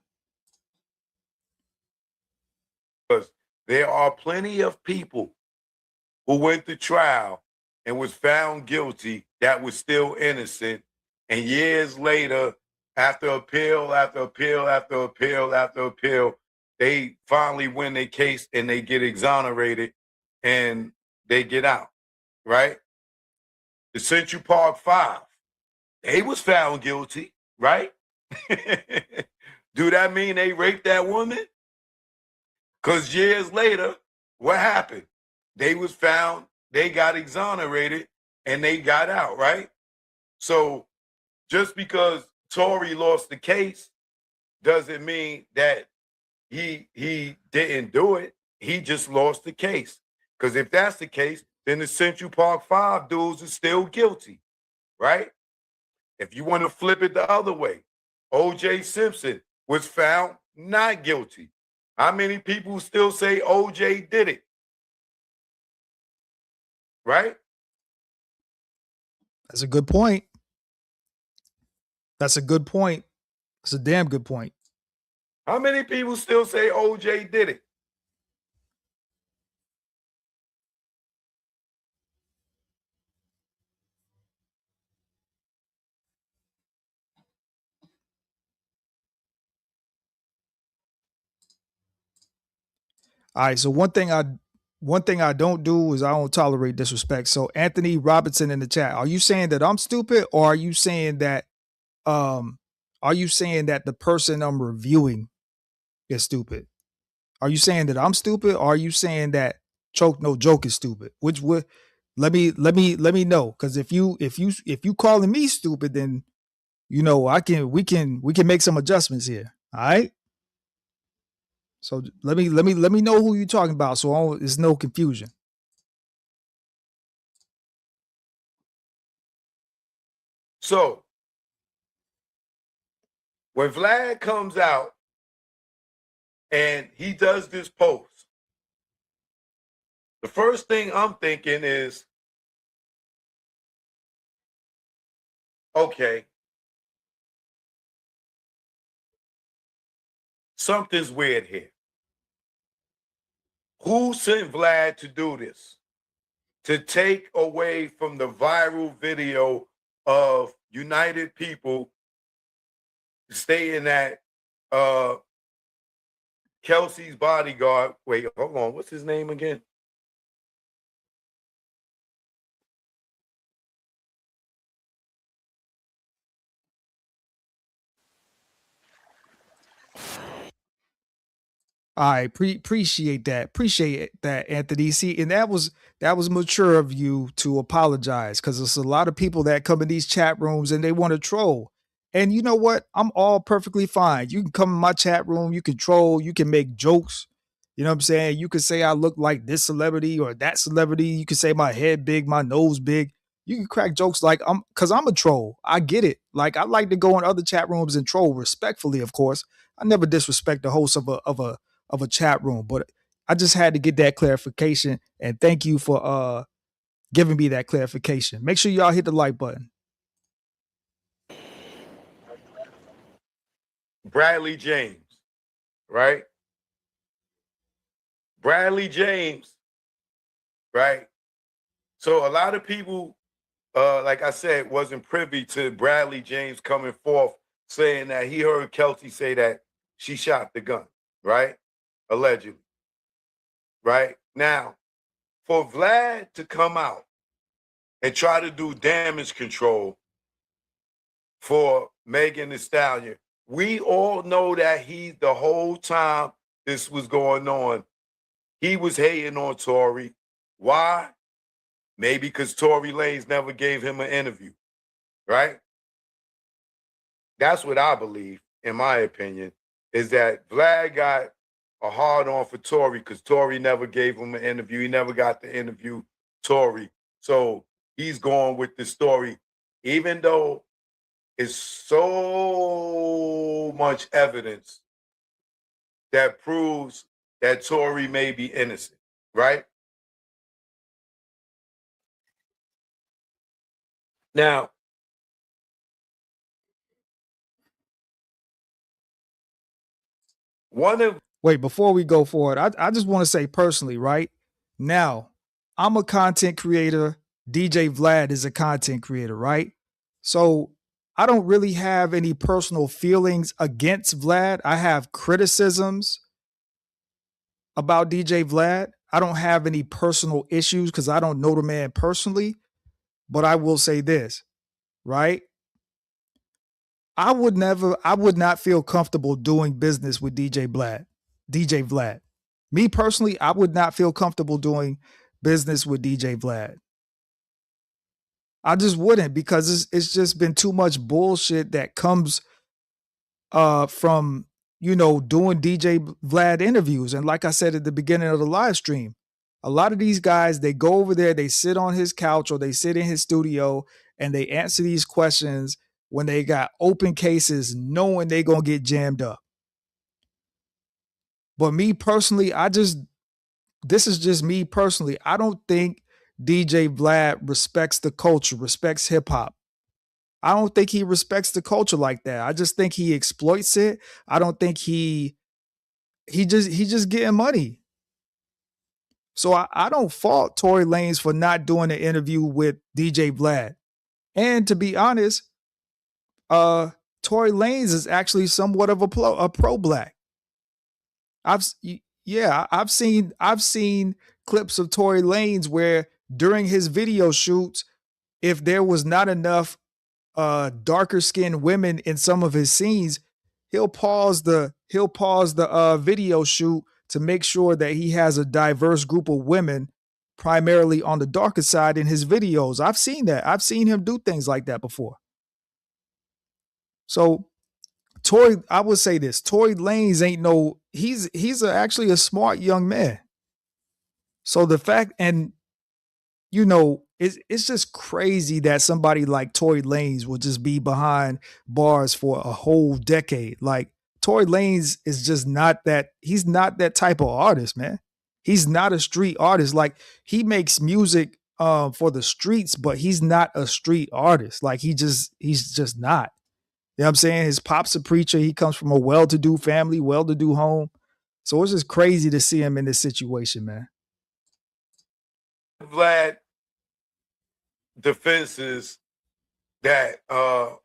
there are plenty of people who went to trial and was found guilty that was still innocent. And years later, after appeal, after appeal, after appeal, after appeal, they finally win their case and they get exonerated and they get out, right? The Central Park Five, they was found guilty, right? Do that mean they raped that woman? Because years later, what happened? They was found, they got exonerated, and they got out, right? So just because Tory lost the case doesn't mean that he didn't do it. He just lost the case. Because if that's the case, then the Central Park Five dudes are still guilty, right? If you want to flip it the other way, O.J. Simpson was found not guilty. How many people still say O.J. did it? Right? That's a good point. That's a good point. That's a damn good point. How many people still say O.J. did it? All right. So one thing I don't do is I don't tolerate disrespect. So Anthony Robinson in the chat, are you saying that I'm stupid, or are you saying that the person I'm reviewing is stupid? Are you saying that I'm stupid, or are you saying that Choke No Joke is stupid? Which would let me know, because if you calling me stupid, then we can make some adjustments here. All right. So let me know who you're talking about, so there's no confusion. So when Vlad comes out and he does this post, the first thing I'm thinking is, okay, something's weird here. Who sent Vlad to do this? To take away from the viral video of United People staying at Kelsey's bodyguard. Wait, hold on. What's his name again? I appreciate that, Anthony. See, and that was mature of you to apologize, because there's a lot of people that come in these chat rooms and they want to troll. And you know what? I'm all perfectly fine. You can come in my chat room, you can troll, you can make jokes. You know what I'm saying? You can say I look like this celebrity or that celebrity. You can say my head big, my nose big. You can crack jokes like because I'm a troll. I get it. Like, I like to go in other chat rooms and troll respectfully, of course. I never disrespect the host of a chat room, but I just had to get that clarification, and thank you for giving me that clarification. Make sure y'all hit the like button. Bradley James, right? Bradley James, right? So a lot of people, like I said, wasn't privy to Bradley James coming forth saying that he heard Kelsey say that she shot the gun, right? Allegedly. Right? Now, for Vlad to come out and try to do damage control for Megan Thee Stallion, we all know that the whole time this was going on, he was hating on Tory. Why? Maybe because Tory Lanez never gave him an interview, right? That's what I believe, in my opinion, is that Vlad got a hard on for Tory because Tory never gave him an interview. He never got to interview Tory. So he's going with the story, even though it's so much evidence that proves that Tory may be innocent, right? Now, wait, before we go forward, I just want to say personally, right? Now, I'm a content creator. DJ Vlad is a content creator, right? So I don't really have any personal feelings against Vlad. I have criticisms about DJ Vlad. I don't have any personal issues because I don't know the man personally. But I will say this, right? I would not feel comfortable doing business with DJ Vlad. Me personally, I would not feel comfortable doing business with DJ Vlad. I just wouldn't, because it's just been too much bullshit that comes from, doing DJ Vlad interviews. And like I said at the beginning of the live stream, a lot of these guys, they go over there, they sit on his couch or they sit in his studio and they answer these questions when they got open cases, knowing they gonna get jammed up. But me personally, this is just me personally. I don't think DJ Vlad respects the culture, respects hip hop. I don't think he respects the culture like that. I just think he exploits it. I don't think he just getting money. So I don't fault Tory Lanez for not doing an interview with DJ Vlad. And to be honest, Tory Lanez is actually somewhat of a pro black. I've seen clips of Tory Lanez where during his video shoots, if there was not enough darker skinned women in some of his scenes, he'll pause the video shoot to make sure that he has a diverse group of women, primarily on the darker side, in his videos. I've seen that. I've seen him do things like that before. So I would say this, Tory Lanez ain't no, actually a smart young man. So the fact, and it's just crazy that somebody like Tory Lanez will just be behind bars for a whole decade. Like Tory Lanez is just not that. He's not that type of artist, man. He's not a street artist. Like he makes music for the streets, but he's not a street artist. Like he's just not. You know what I'm saying? His pop's a preacher. He comes from a well-to-do family, well-to-do home. So it's just crazy to see him in this situation, man. Vlad defenses that the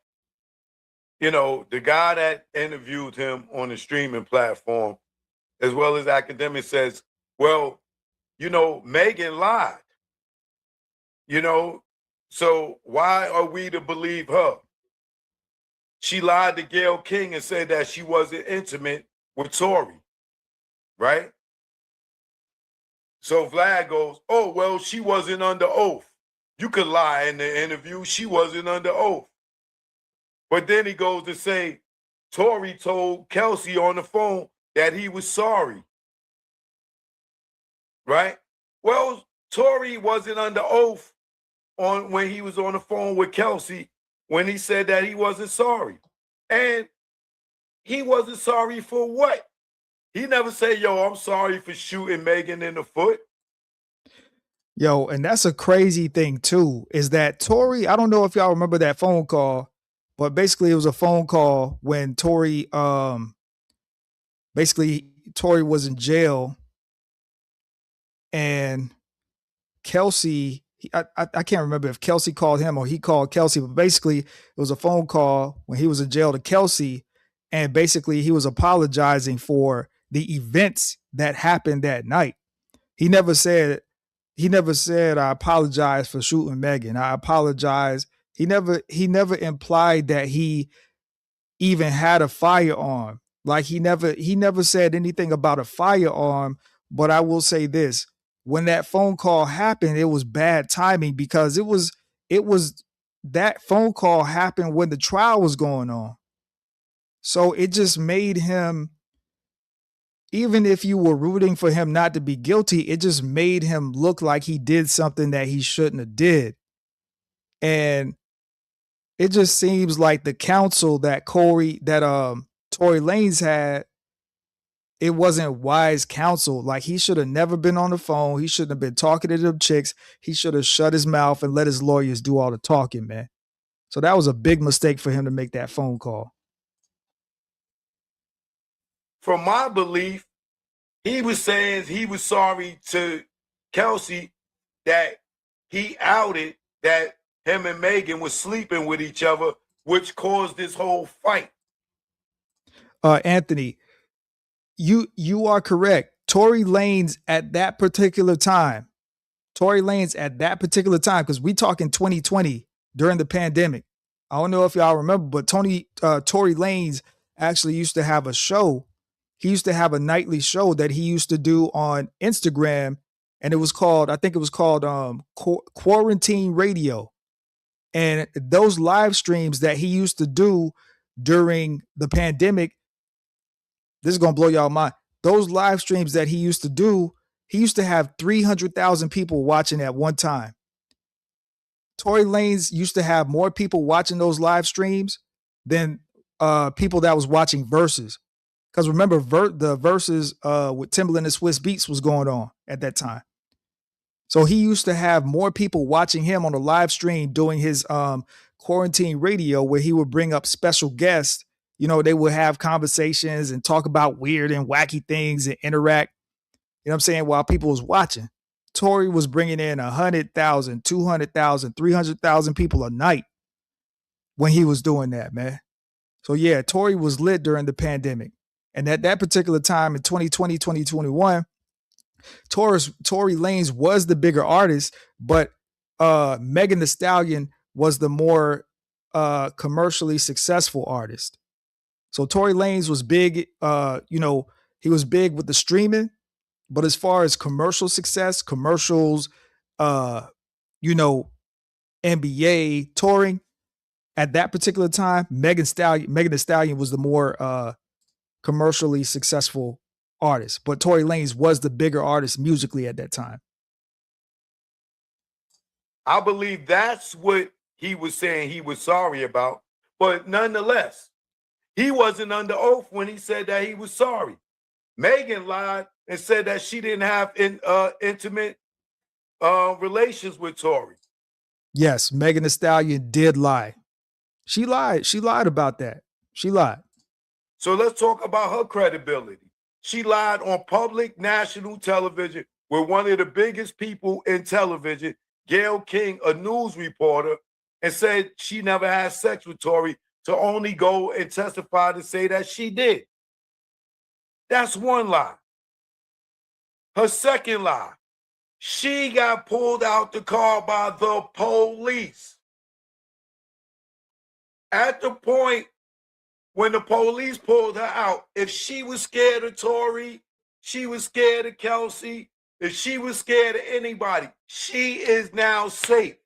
guy that interviewed him on the streaming platform, as well as academic, says, well, Megan lied. So why are we to believe her? She lied to Gayle King and said that she wasn't intimate with Tory, right? So Vlad goes, oh, well, she wasn't under oath. You could lie in the interview. She wasn't under oath. But then he goes to say, Tory told Kelsey on the phone that he was sorry. Right? Well, Tory wasn't under oath when he was on the phone with Kelsey when he said that he wasn't sorry. And he wasn't sorry for what? He never said, yo, I'm sorry for shooting Megan in the foot. Yo, and that's a crazy thing too, is that Tory, I don't know if y'all remember that phone call, but basically it was a phone call when Tory was in jail and Kelsey, I can't remember if Kelsey called him or he called Kelsey, but basically it was a phone call when he was in jail to Kelsey, and basically he was apologizing for the events that happened that night. He never said, I apologize for shooting Megan. I apologize. He never implied that he even had a firearm. Like he never said anything about a firearm. But I will say this: when that phone call happened, it was bad timing because it was that phone call happened when the trial was going on. So it just made him, even if you were rooting for him not to be guilty, it just made him look like he did something that he shouldn't have did. And it just seems like the counsel that Tory Lanez had, it wasn't wise counsel. Like he should have never been on the phone. He shouldn't have been talking to them chicks. He should have shut his mouth and let his lawyers do all the talking, man. So that was a big mistake for him to make that phone call. From my belief, he was saying he was sorry to Kelsey that he outed that him and Megan was sleeping with each other, which caused this whole fight. Anthony, you are correct. Tory Lanez at that particular time, because we talking 2020 during the pandemic. I don't know if y'all remember, but Tory Lanez actually used to have a show. He used to have a nightly show that he used to do on Instagram, and I think it was called Quarantine Radio. And those live streams that he used to do during the pandemic, this is going to blow y'all mind. Those live streams that he used to do, he used to have 300,000 people watching at one time. Tory Lanez used to have more people watching those live streams than people that was watching Versus. Because remember, the Versus with Timbaland and Swiss Beats was going on at that time. So he used to have more people watching him on a live stream doing his quarantine radio, where he would bring up special guests. They would have conversations and talk about weird and wacky things and interact, you know what I'm saying, while people was watching. Tory was bringing in 100,000, 200,000, 300,000 people a night when he was doing that, man. So yeah, Tory was lit during the pandemic. And at that particular time in 2020, 2021, Tory Lanez was the bigger artist, but Megan Thee Stallion was the more commercially successful artist. So Tory Lanez was big, he was big with the streaming, but as far as commercial success, commercials, NBA, touring, at that particular time, Megan Thee Stallion was the more commercially successful artist, but Tory Lanez was the bigger artist musically at that time. I believe that's what he was saying he was sorry about. But nonetheless, he wasn't under oath when he said that he was sorry. Megan lied and said that she didn't have intimate relations with Tory. Yes, Megan Thee Stallion did lie. She lied. She lied about that. She lied. So let's talk about her credibility. She lied on public national television with one of the biggest people in television, Gayle King, a news reporter, and said she never had sex with Tory, to only go and testify to say that she did. That's one lie. Her second lie, she got pulled out the car by the police. At the point when the police pulled her out, if she was scared of Tory, she was scared of Kelsey, if she was scared of anybody, she is now safe.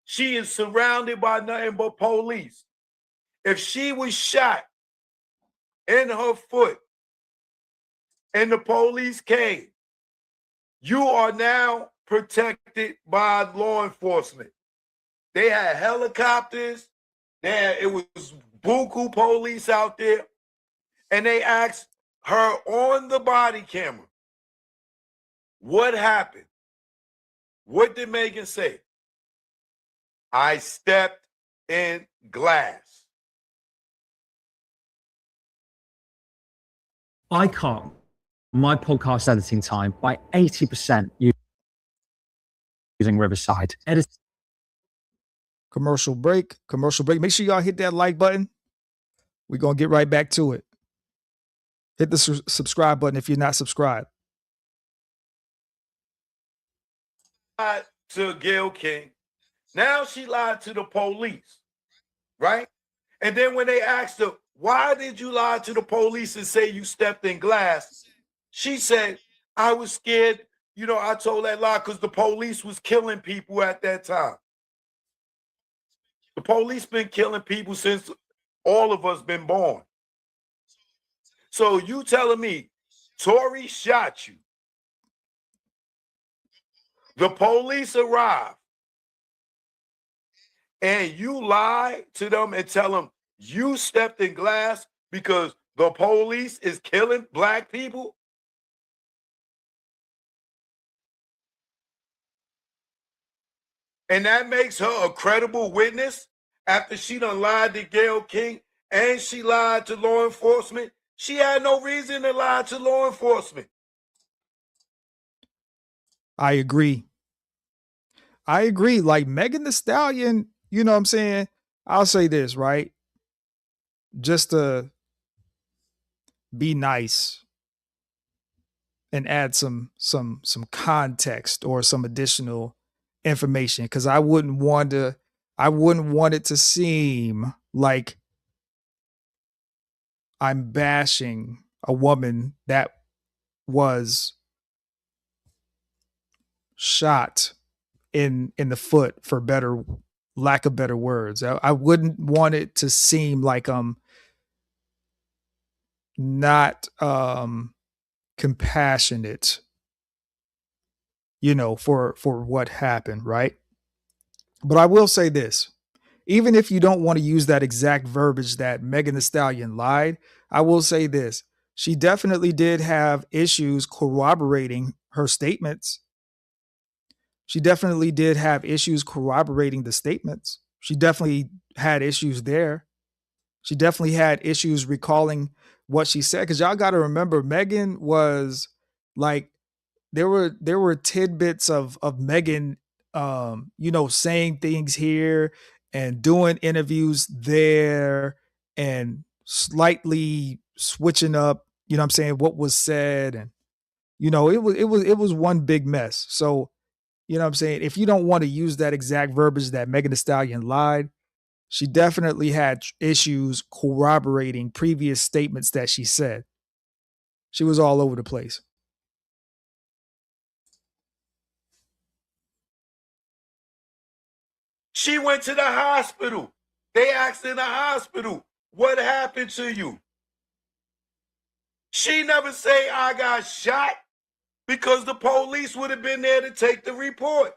She is surrounded by nothing but police. If she was shot in her foot and the police came, you are now protected by law enforcement. They had helicopters. It was buku police out there. And they asked her on the body camera, what happened? What did Megan say? I stepped in glass. I cut my podcast editing time by 80% using Riverside. Commercial break. Commercial break. Make sure y'all hit that like button. We're going to get right back to it. Hit the subscribe button if you're not subscribed. Lied to Gayle King. Now she lied to the police, right? And then when they asked her, why did you lie to the police and say you stepped in glass? She said, I was scared. You know, I told that lie because the police was killing people at that time. The police been killing people since all of us been born. So you telling me Tory shot you? The police arrived and you lie to them and tell them you stepped in glass because the police is killing black people? And that makes her a credible witness after she done lied to Gayle King and she lied to law enforcement? She had no reason to lie to law enforcement. I agree. Like Megan Thee Stallion, you know what I'm saying? I'll say this, right? Just to be nice and add some context or some additional information, because I wouldn't want it to seem like I'm bashing a woman that was shot in the foot, for lack of better words. I wouldn't want it to seem like I'm not compassionate, you know, for what happened, right? But I will say this. Even if you don't want to use that exact verbiage that Megan Thee Stallion lied, I will say this. She definitely did have issues corroborating her statements. She definitely did have issues corroborating the statements. She definitely had issues there. She definitely had issues recalling what she said. Because y'all got to remember, Megan was like, there were tidbits of Megan, you know, saying things here and doing interviews there and slightly switching up, you know what I'm saying, what was said. And, you know, it was one big mess. So, you know what I'm saying, if you don't want to use that exact verbiage that Megan Thee Stallion lied, she definitely had issues corroborating previous statements that she said. She was all over the place. She went to the hospital They asked in the hospital, what happened to you? She never say I got shot because the police would have been there to take the report.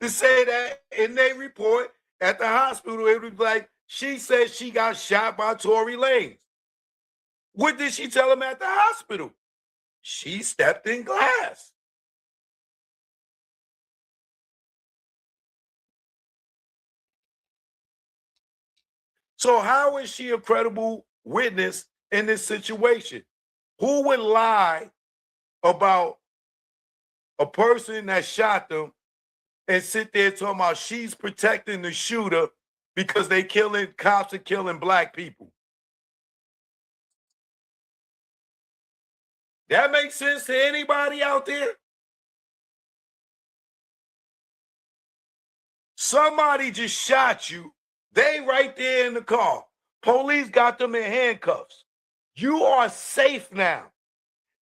To say that in their report at the hospital, it was like, she said she got shot by Tory Lanez. What did she tell him at the hospital? She stepped in glass. So how is she a credible witness in this situation? Who would lie about a person that shot them and sit there talking about she's protecting the shooter because cops are killing black people? That makes sense to anybody out there? Somebody just shot you. They right there in the car. Police got them in handcuffs. You are safe now.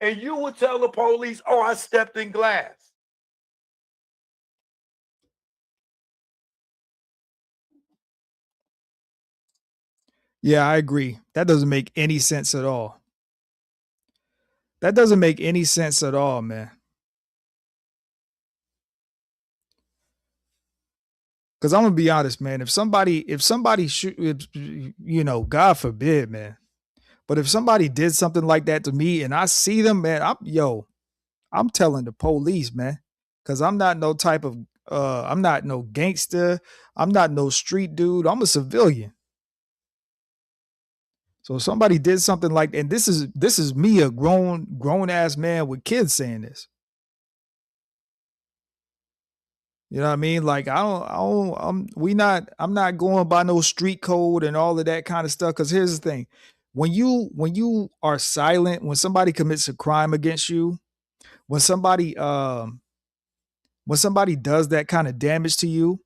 And you would tell the police, oh, I stepped in glass. Yeah, I agree. That doesn't make any sense at all. That doesn't make any sense at all, man. Because I'm gonna be honest, man. If somebody shoot, God forbid, man. But if somebody did something like that to me and I see them, man, I'm telling the police, man. Because I'm not no type of, I'm not no gangster. I'm not no street dude. I'm a civilian. So if somebody did something like, and this is me, a grown ass man with kids saying this. You know what I mean? Like I'm not going by no street code and all of that kind of stuff. Cause here's the thing. When you are silent, when somebody commits a crime against you, when somebody does that kind of damage to you,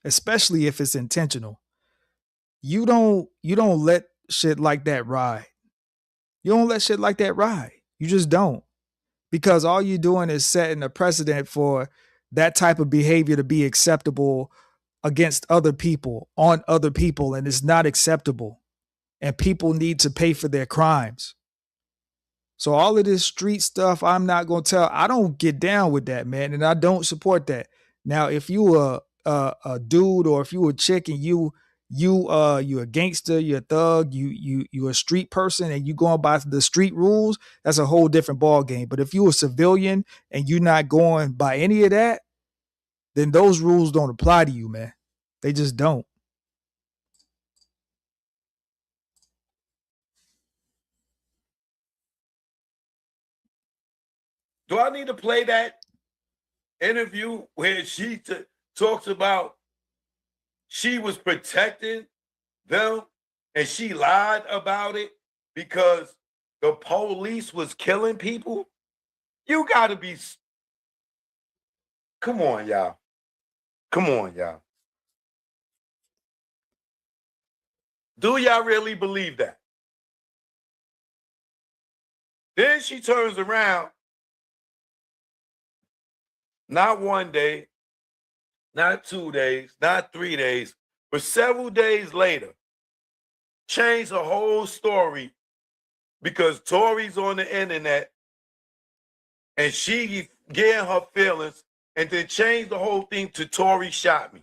especially if it's intentional, you don't let shit like that ride. You don't let shit like that ride. You just don't. Because all you're doing is setting a precedent for that type of behavior to be acceptable against other people, on other people, and it's not acceptable. And people need to pay for their crimes. So all of this street stuff, I'm not gonna tell. I don't get down with that, man, and I don't support that. Now, if you a dude or if you a chick and you a gangster, you're a thug, you a street person, and you going by the street rules, that's a whole different ball game. But if you a civilian and you're not going by any of that, then those rules don't apply to you, man. They just don't. Do I need to play that interview where she talks about she was protecting them and she lied about it because the police was killing people? You got to be. Come on, y'all. Come on, y'all. Do y'all really believe that? Then she turns around, not one day, not 2 days, not 3 days, but several days later, changed the whole story because Tori's on the internet and she getting her feelings and then changed the whole thing to Tory shot me.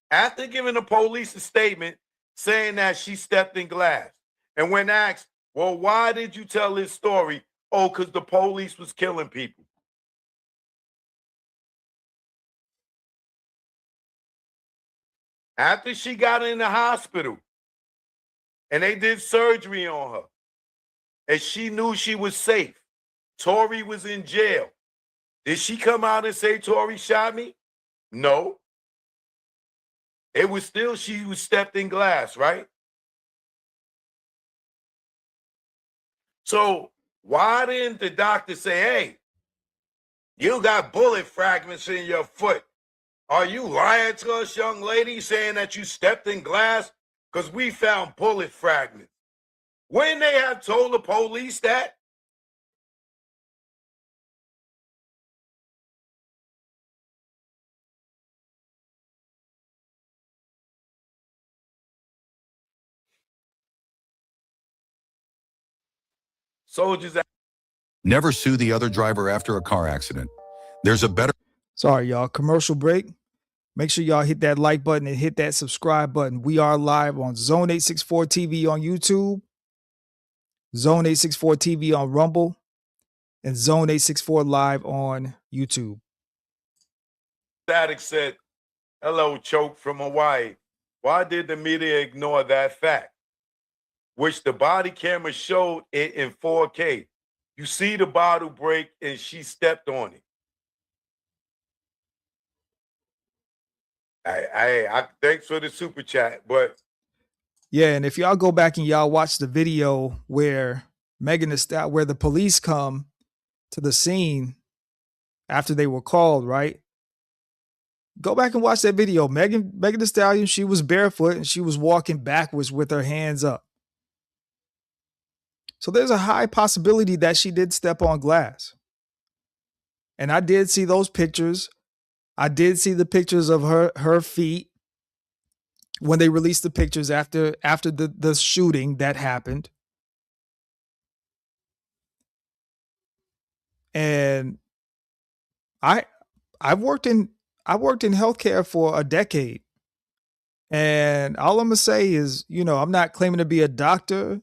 After giving the police a statement saying that she stepped in glass. And when asked, well, why did you tell this story? Oh, because the police was killing people. After she got in the hospital and they did surgery on her and she knew she was safe, Tory was in jail. Did she come out and say Tory shot me? No. It was still she was stepped in glass, right? So why didn't the doctor say, hey, you got bullet fragments in your foot? Are you lying to us, young lady, saying that you stepped in glass? Because we found bullet fragments. When they have told the police that? Soldiers. Never sue the other driver after a car accident. There's a better. Sorry, y'all. Commercial break. Make sure y'all hit that like button and hit that subscribe button. We are live on Zone 864 TV on YouTube, Zone 864 TV on Rumble, and Zone 864 live on YouTube. Static said, hello, Choke from Hawaii. Why did the media ignore that fact? Which the body camera showed it in 4K. You see the bottle break and she stepped on it. I thanks for the super chat, but yeah, and if y'all go back and y'all watch the video where where the police come to the scene after they were called, right? Go back and watch that video. Megan Thee Stallion, she was barefoot and she was walking backwards with her hands up. So there's a high possibility that she did step on glass. And I did see those pictures. I did see the pictures of her feet when they released the pictures after the shooting that happened. And I've worked in healthcare for a decade. And all I'm gonna say is, I'm not claiming to be a doctor,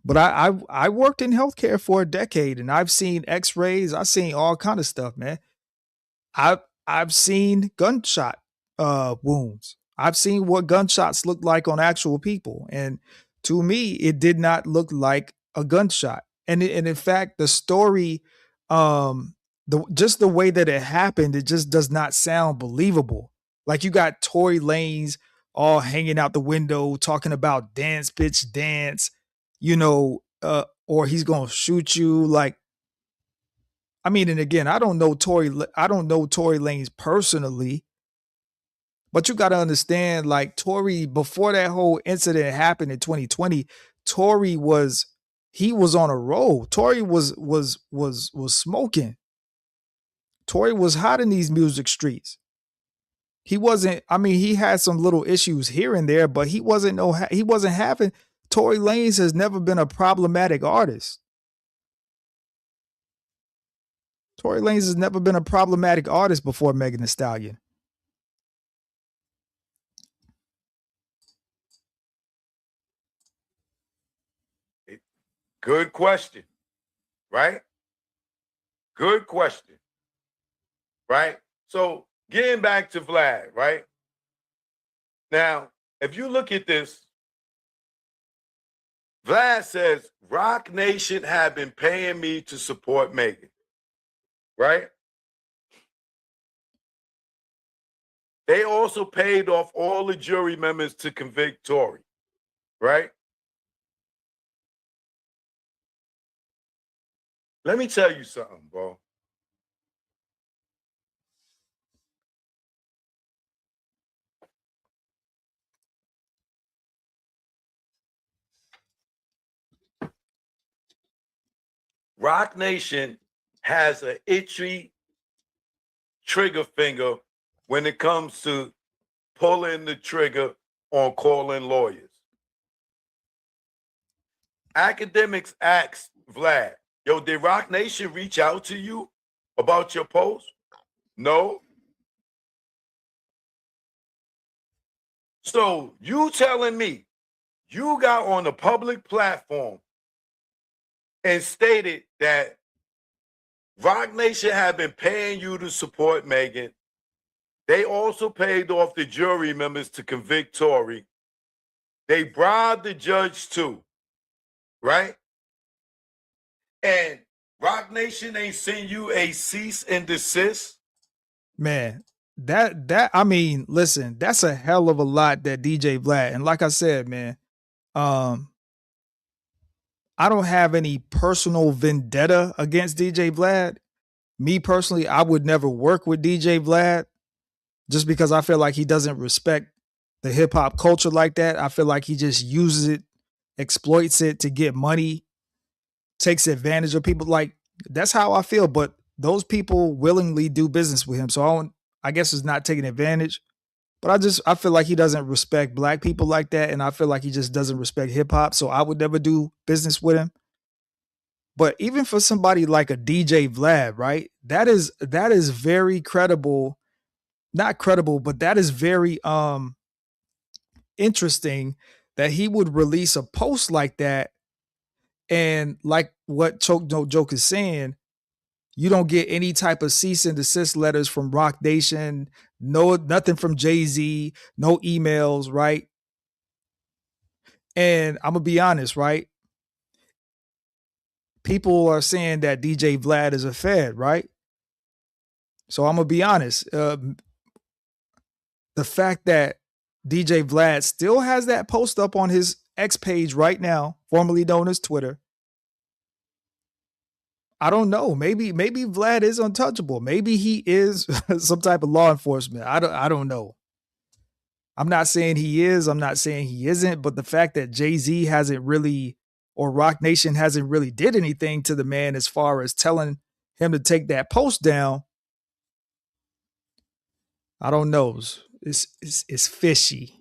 but I worked in healthcare for a decade, and I've seen X-rays. I've seen all kind of stuff, man. I've seen gunshot wounds. I've seen what gunshots look like on actual people, and to me, it did not look like a gunshot. And in fact, the story, just the way that it happened, it just does not sound believable. Like you got Tory Lanez all hanging out the window talking about dance, bitch, dance, or he's gonna shoot you. Like, I mean, and again, I don't know Tory Lanez personally, but you got to understand, like Tory, before that whole incident happened in 2020, Tory was on a roll. Tory was smoking. Tory was hot in these music streets. He wasn't, I mean, he had some little issues here and there, but he wasn't having, Tory Lanez has never been a problematic artist. Tory Lanez has never been a problematic artist before Megan Thee Stallion. good question, right? Good question, right? So getting back to Vlad, right? Now, if you look at this, Vlad says, Rock Nation have been paying me to support Megan, right? They also paid off all the jury members to convict Tory, right? Let me tell you something, bro. Rock Nation has an itchy trigger finger when it comes to pulling the trigger on calling lawyers. Academics asked Vlad, yo, did Rock Nation reach out to you about your post? No. So you telling me you got on a public platform and stated that Rock Nation had been paying you to support Megan. They also paid off the jury members to convict Tory. They bribed the judge too, right? And Rock Nation ain't send you a cease and desist. Man, I mean, listen, that's a hell of a lot that DJ Vlad. And like I said, man, I don't have any personal vendetta against DJ Vlad. Me personally, I would never work with DJ Vlad just because I feel like he doesn't respect the hip hop culture like that. I feel like he just uses it, exploits it to get money, takes advantage of people. Like, that's how I feel. But those people willingly do business with him. So I guess it's not taking advantage. But I feel like he doesn't respect black people like that, and I feel like he just doesn't respect hip hop. So I would never do business with him. But even for somebody like a DJ Vlad, right? That is very credible. Not credible, but that is very interesting that he would release a post like that. And like what Choke No Joke is saying, you don't get any type of cease and desist letters from Rock Nation, nothing from Jay-Z, no emails, right? And I'm gonna be honest, right? People are saying that DJ Vlad is a Fed, right? So I'm gonna be honest. The fact that DJ Vlad still has that post up on his X page right now, formerly known as Twitter. I don't know. Maybe Vlad is untouchable. Maybe he is some type of law enforcement. I don't know. I'm not saying he is. I'm not saying he isn't. But the fact that Jay-Z hasn't really, or Rock Nation hasn't really did anything to the man as far as telling him to take that post down, I don't know. It's fishy.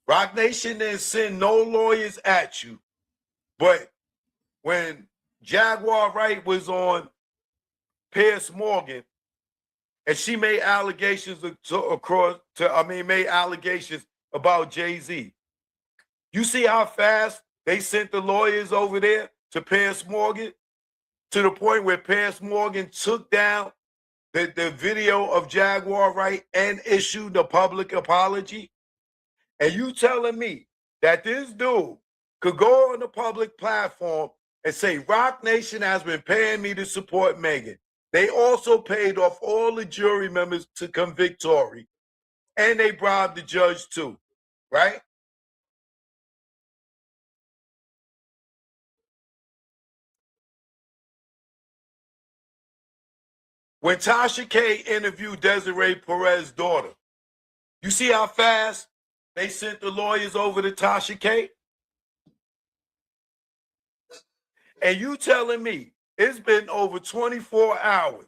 Rock Nation didn't send no lawyers at you. But when Jaguar Wright was on Piers Morgan, and she made allegations made allegations about Jay-Z. You see how fast they sent the lawyers over there to Piers Morgan, to the point where Piers Morgan took down the video of Jaguar Wright and issued a public apology. And you telling me that this dude could go on the public platform and say, Rock Nation has been paying me to support Megan. They also paid off all the jury members to convict Tory. And they bribed the judge too, right? When Tasha K interviewed Desiree Perez's daughter, you see how fast they sent the lawyers over to Tasha K? And you telling me it's been over 24 hours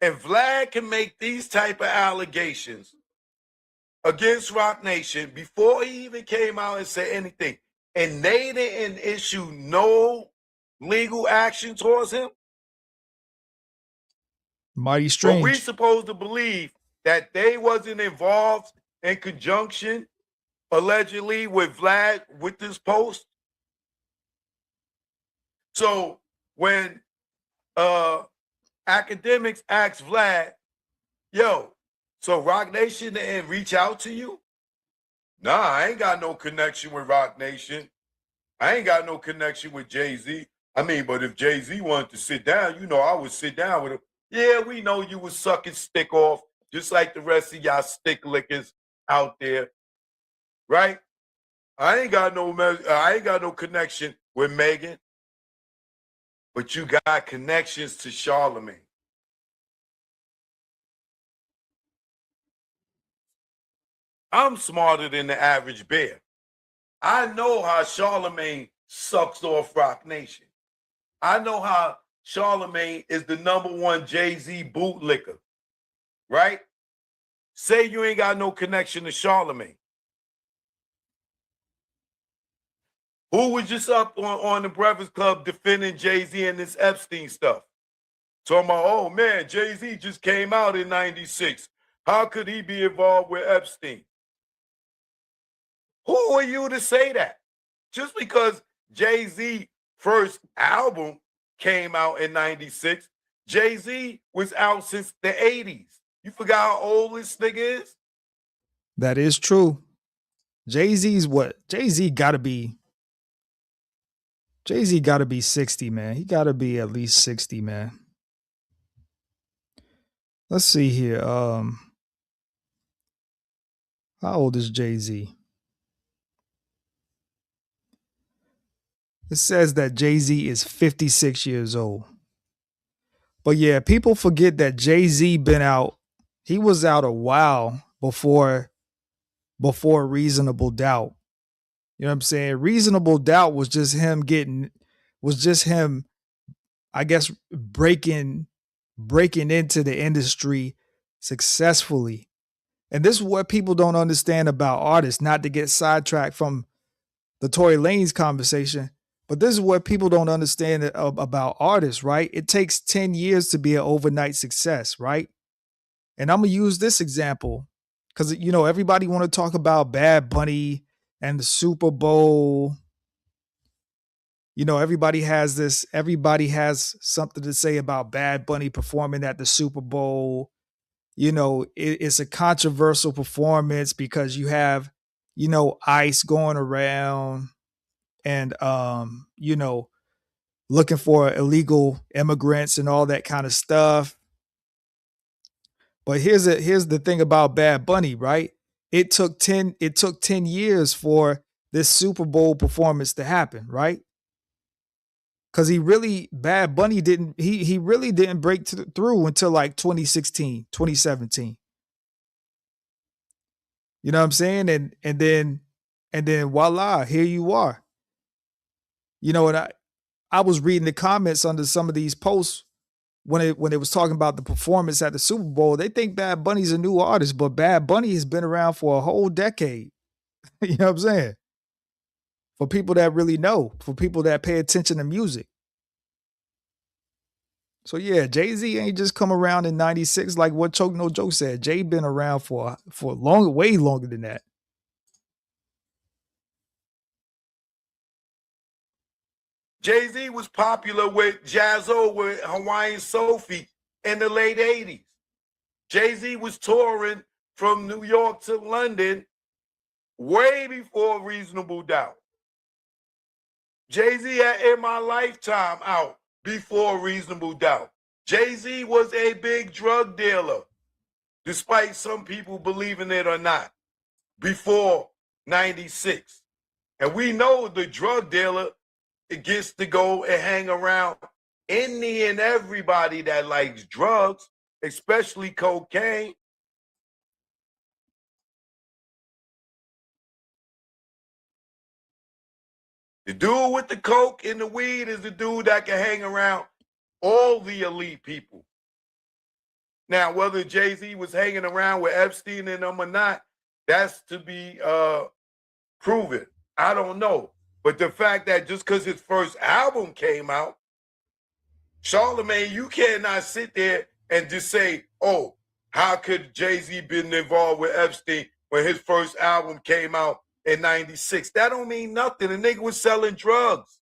and Vlad can make these type of allegations against Rock Nation before he even came out and said anything, and they didn't issue no legal action towards him? Mighty strange. But we supposed to believe that they wasn't involved in conjunction, allegedly, with Vlad with this post? So when academics asked Vlad, yo, so Rock Nation didn't reach out to you? Nah, I ain't got no connection with Rock Nation. I ain't got no connection with Jay-Z. I mean, but if Jay-Z wanted to sit down, I would sit down with him. Yeah, we know you was sucking stick off, just like the rest of y'all stick lickers out there, right? I ain't got no connection with Megan, but you got connections to Charlemagne. I'm smarter than the average bear. I know how Charlemagne sucks off Rock Nation. I know how Charlemagne is the #1 Jay-Z bootlicker, right? Say you ain't got no connection to Charlemagne. Who was just up on the Breakfast Club defending Jay-Z and this Epstein stuff? Talking about, oh man, Jay-Z just came out in 96. How could he be involved with Epstein? Who are you to say that? Just because Jay-Z first album came out in 96, Jay-Z was out since the 80s. You forgot how old this nigga is? That is true. Jay-Z's what? Jay-Z gotta be 60, man. He gotta be at least 60, man. Let's see here. How old is Jay-Z? It says that Jay-Z is 56 years old. But yeah, people forget that Jay-Z been out. He was out a while before Reasonable Doubt. You know what I'm saying? Reasonable Doubt was just him, I guess, breaking breaking into the industry successfully. And this is what people don't understand about artists, not to get sidetracked from the Tory Lanez conversation, but this is what people don't understand about artists, right? It takes 10 years to be an overnight success, right? And I'm going to use this example because, you know, everybody want to talk about Bad Bunny and the Super Bowl. You know, everybody has something to say about Bad Bunny performing at the Super Bowl. You know, it's a controversial performance because you have, you know, ICE going around and, you know, looking for illegal immigrants and all that kind of stuff. But here's the thing about Bad Bunny, right? It took 10 years for this Super Bowl performance to happen, right? Cuz Bad Bunny he really didn't break through until like 2016, 2017. You know what I'm saying? And then voila, here you are. You know, and I was reading the comments under some of these posts when it was talking about the performance at the Super Bowl. They think Bad Bunny's a new artist, but Bad Bunny has been around for a whole decade. You know what I'm saying? For people that really know, for people that pay attention to music. So yeah, Jay-Z ain't just come around in 96 like what Choke No Joke said. Jay been around for long, way longer than that. Jay-Z was popular with Jazzo, with Hawaiian Sophie in the late 80s. Jay-Z was touring from New York to London way before Reasonable Doubt. Jay-Z had In My Lifetime out before Reasonable Doubt. Jay-Z was a big drug dealer, despite some people believing it or not, before 96. And we know the drug dealer gets to go and hang around any and everybody that likes drugs, especially cocaine. The dude with the coke and the weed is the dude that can hang around all the elite people. Now, whether Jay-Z was hanging around with Epstein and them or not, that's to be proven. I don't know. But the fact that just because his first album came out, Charlamagne, you cannot sit there and just say, oh, how could Jay-Z been involved with Epstein when his first album came out in 96? That don't mean nothing. The nigga was selling drugs.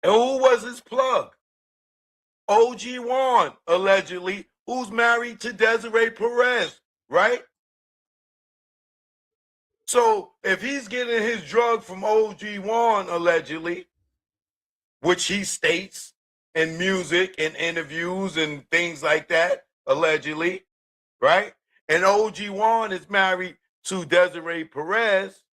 And who was his plug? OG Juan, allegedly, who's married to Desiree Perez, right? So if he's getting his drug from OG Juan, allegedly, which he states in music and interviews and things like that, allegedly, right? And OG Juan is married to Desiree Perez,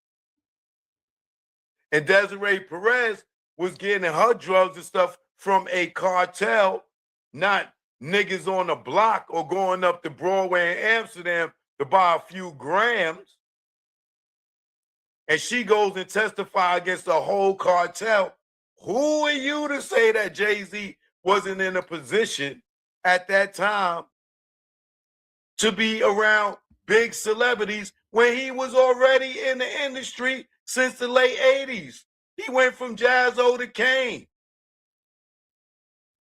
and Desiree Perez was getting her drugs and stuff from a cartel, not niggas on the block or going up to Broadway in Amsterdam to buy a few grams. And she goes and testifies against the whole cartel. Who are you to say that Jay-Z wasn't in a position at that time to be around big celebrities when he was already in the industry since the late 80s? He went from Jazzo to Kane.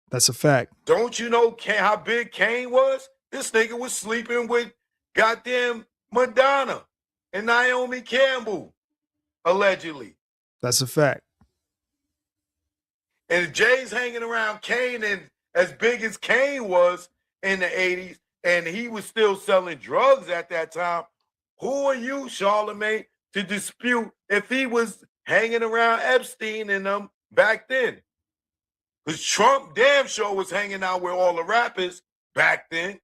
That's a fact. Don't you know how big Kane was? This nigga was sleeping with goddamn Madonna and Naomi Campbell, allegedly. That's a fact. And Jay's hanging around Kane, and as big as Kane was in the 80s, and he was still selling drugs at that time, who are you, Charlamagne, to dispute if he was hanging around Epstein and them back then? Because Trump damn sure was hanging out with all the rappers back then.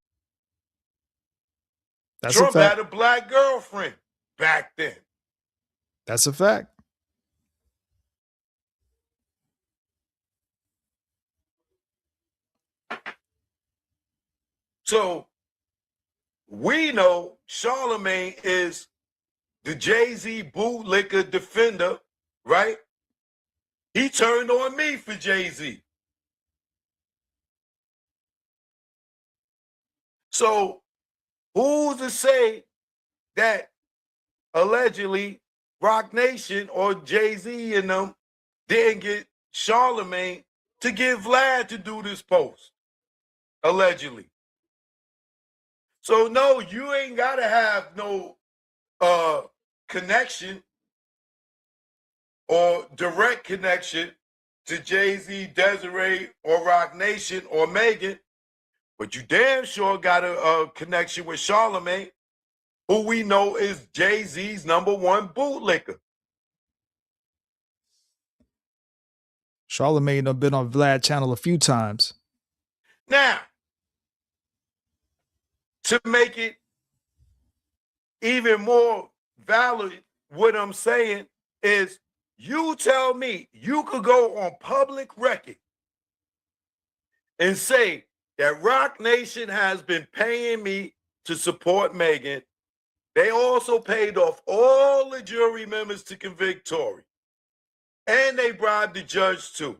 That's Trump a fact. had a black girlfriend back then. That's a fact. So we know Charlamagne is the Jay-Z bootlicker defender, right? He turned on me for Jay-Z. So who's to say that allegedly Rock Nation or Jay-Z and them didn't get Charlemagne to get Vlad to do this post, allegedly. So no, you ain't gotta have no connection or direct connection to Jay-Z, Desiree, or Rock Nation or Megan, but you damn sure got a connection with Charlemagne, who we know is Jay-Z's #1 bootlicker. Charlemagne done been on Vlad channel a few times. Now, to make it even more valid, what I'm saying is you tell me you could go on public record and say that Rock Nation has been paying me to support Megan. They also paid off all the jury members to convict Tory. And they bribed the judge too.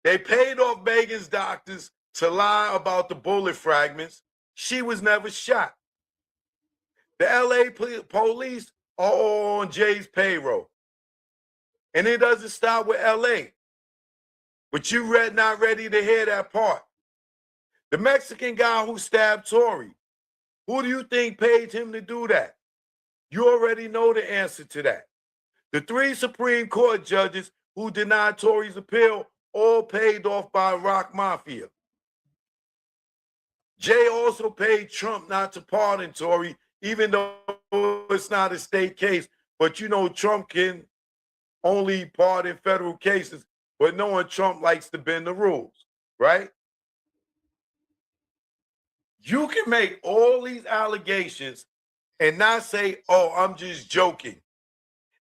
They paid off Megan's doctors to lie about the bullet fragments. She was never shot. The LA police are all on Jay's payroll. And it doesn't stop with LA. But you not ready to hear that part. The Mexican guy who stabbed Tory, who do you think paid him to do that? You already know the answer to that. The 3 Supreme Court judges who denied Tory's appeal, all paid off by Rock Mafia. Jay also paid Trump not to pardon Tory, even though it's not a state case. But you know Trump can only pardon federal cases, but knowing Trump likes to bend the rules, right? You can make all these allegations and not say, oh, I'm just joking,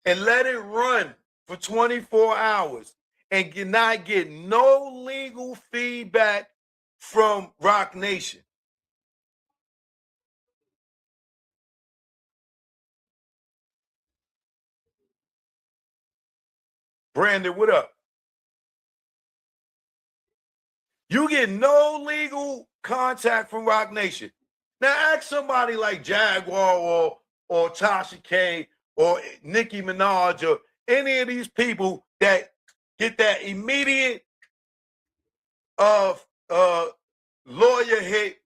and let it run for 24 hours and not get no legal feedback from Rock Nation. Brandon, what up? You get no legal contact from Rock Nation. Now ask somebody like Jaguar or Tasha K or Nicki Minaj or any of these people that get that immediate lawyer hit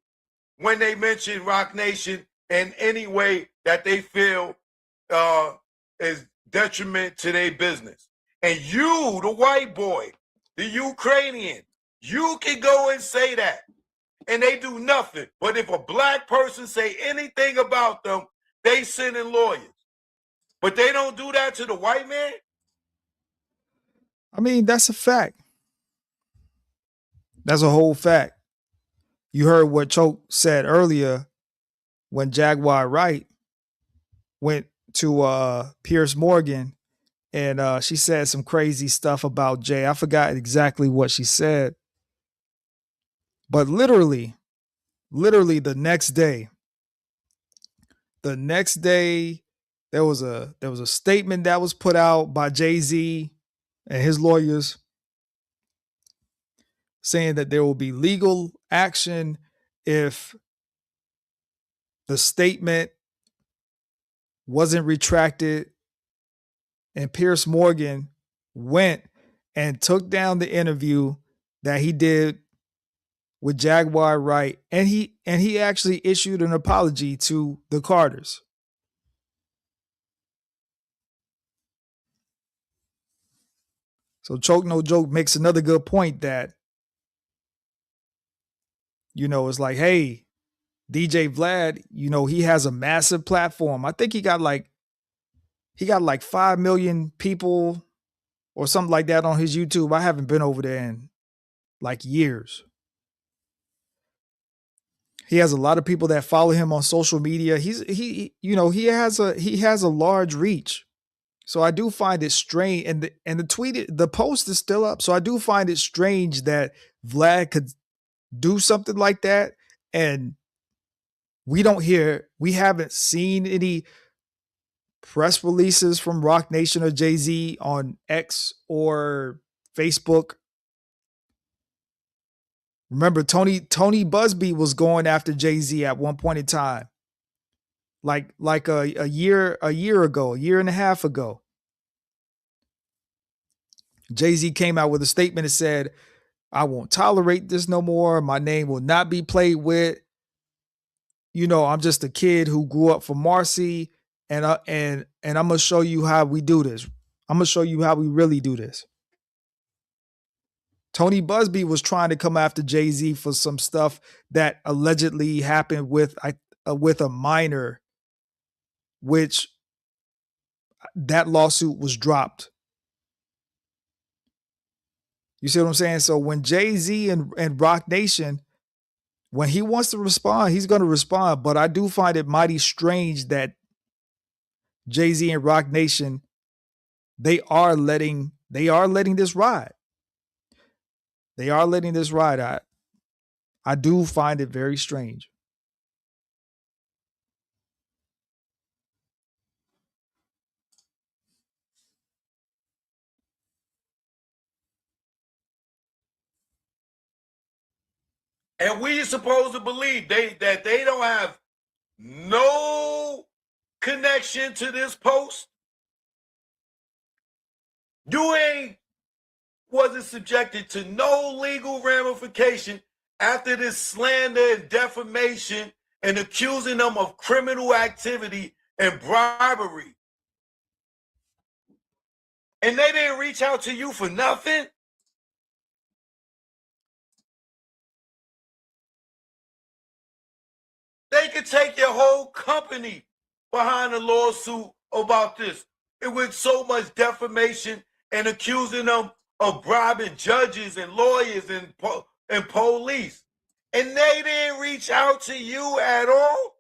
when they mention Rock Nation in any way that they feel is detriment to their business. And you, the white boy, the Ukrainian, you can go and say that. And they do nothing. But if a black person say anything about them, they send in lawyers. But they don't do that to the white man? I mean, that's a fact. That's a whole fact. You heard what Choke said earlier when Jaguar Wright went to Pierce Morgan and she said some crazy stuff about Jay. I forgot exactly what she said. But literally the next day, there was a statement that was put out by Jay-Z and his lawyers saying that there will be legal action if the statement wasn't retracted. And Pierce Morgan went and took down the interview that he did with Jaguar Wright, and he actually issued an apology to the Carters. So Choke No Joke makes another good point that, you know, it's like, hey, DJ Vlad, you know, he has a massive platform. I think he got like 5 million people or something like that on his YouTube. I haven't been over there in like years. He has a lot of people that follow him on social media. He has a large reach. So I do find it strange, and the post is still up. So I do find it strange that Vlad could do something like that, and we haven't seen any press releases from Rock Nation or Jay-Z on X or Facebook Remember, Tony Busby was going after Jay-Z at one point in time, like a year ago, a year and a half ago. Jay-Z came out with a statement that said, "I won't tolerate this no more. My name will not be played with. You know, I'm just a kid who grew up from Marcy, and I'm gonna show you how we do this. I'm gonna show you how we really do this." Tony Busby was trying to come after Jay-Z for some stuff that allegedly happened with a minor, which that lawsuit was dropped. You see what I'm saying? So when Jay-Z and Rock Nation, when he wants to respond, he's going to respond. But I do find it mighty strange that Jay-Z and Rock Nation, they are letting this ride. They are letting this ride. I do find it very strange. And we supposed to believe that they don't have no connection to this post. You wasn't subjected to no legal ramification after this slander and defamation and accusing them of criminal activity and bribery. And they didn't reach out to you for nothing? They could take your whole company behind a lawsuit about this. It was so much defamation and accusing them of bribing judges and lawyers and police. And they didn't reach out to you at all?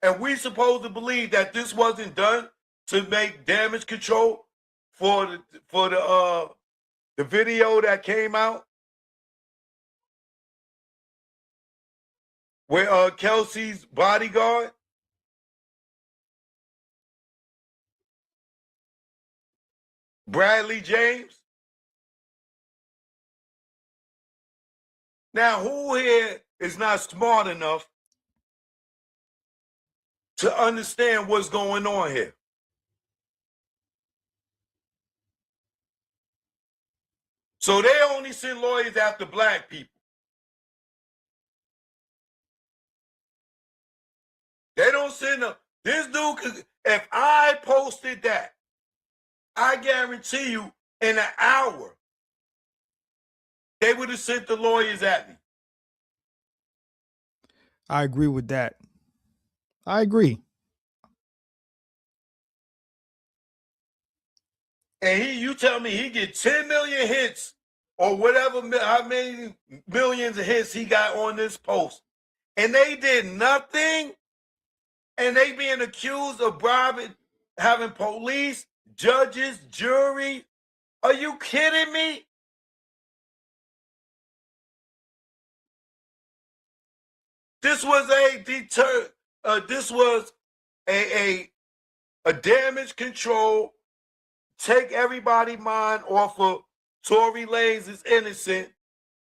And we supposed to believe that this wasn't done to make damage control for the video that came out where Kelsey's bodyguard Bradley James. Now, who here is not smart enough to understand what's going on here? So they only send lawyers after black people. They don't send them. This dude, if I posted that, I guarantee you in an hour, they would have sent the lawyers at me. I agree with that. I agree. And you tell me he get 10 million hits or whatever, how many millions of hits he got on this post. And they did nothing. And they being accused of bribing, having police, judges, jury. Are you kidding me? This was this was a damage control, take everybody mind off of Tory Lanez is innocent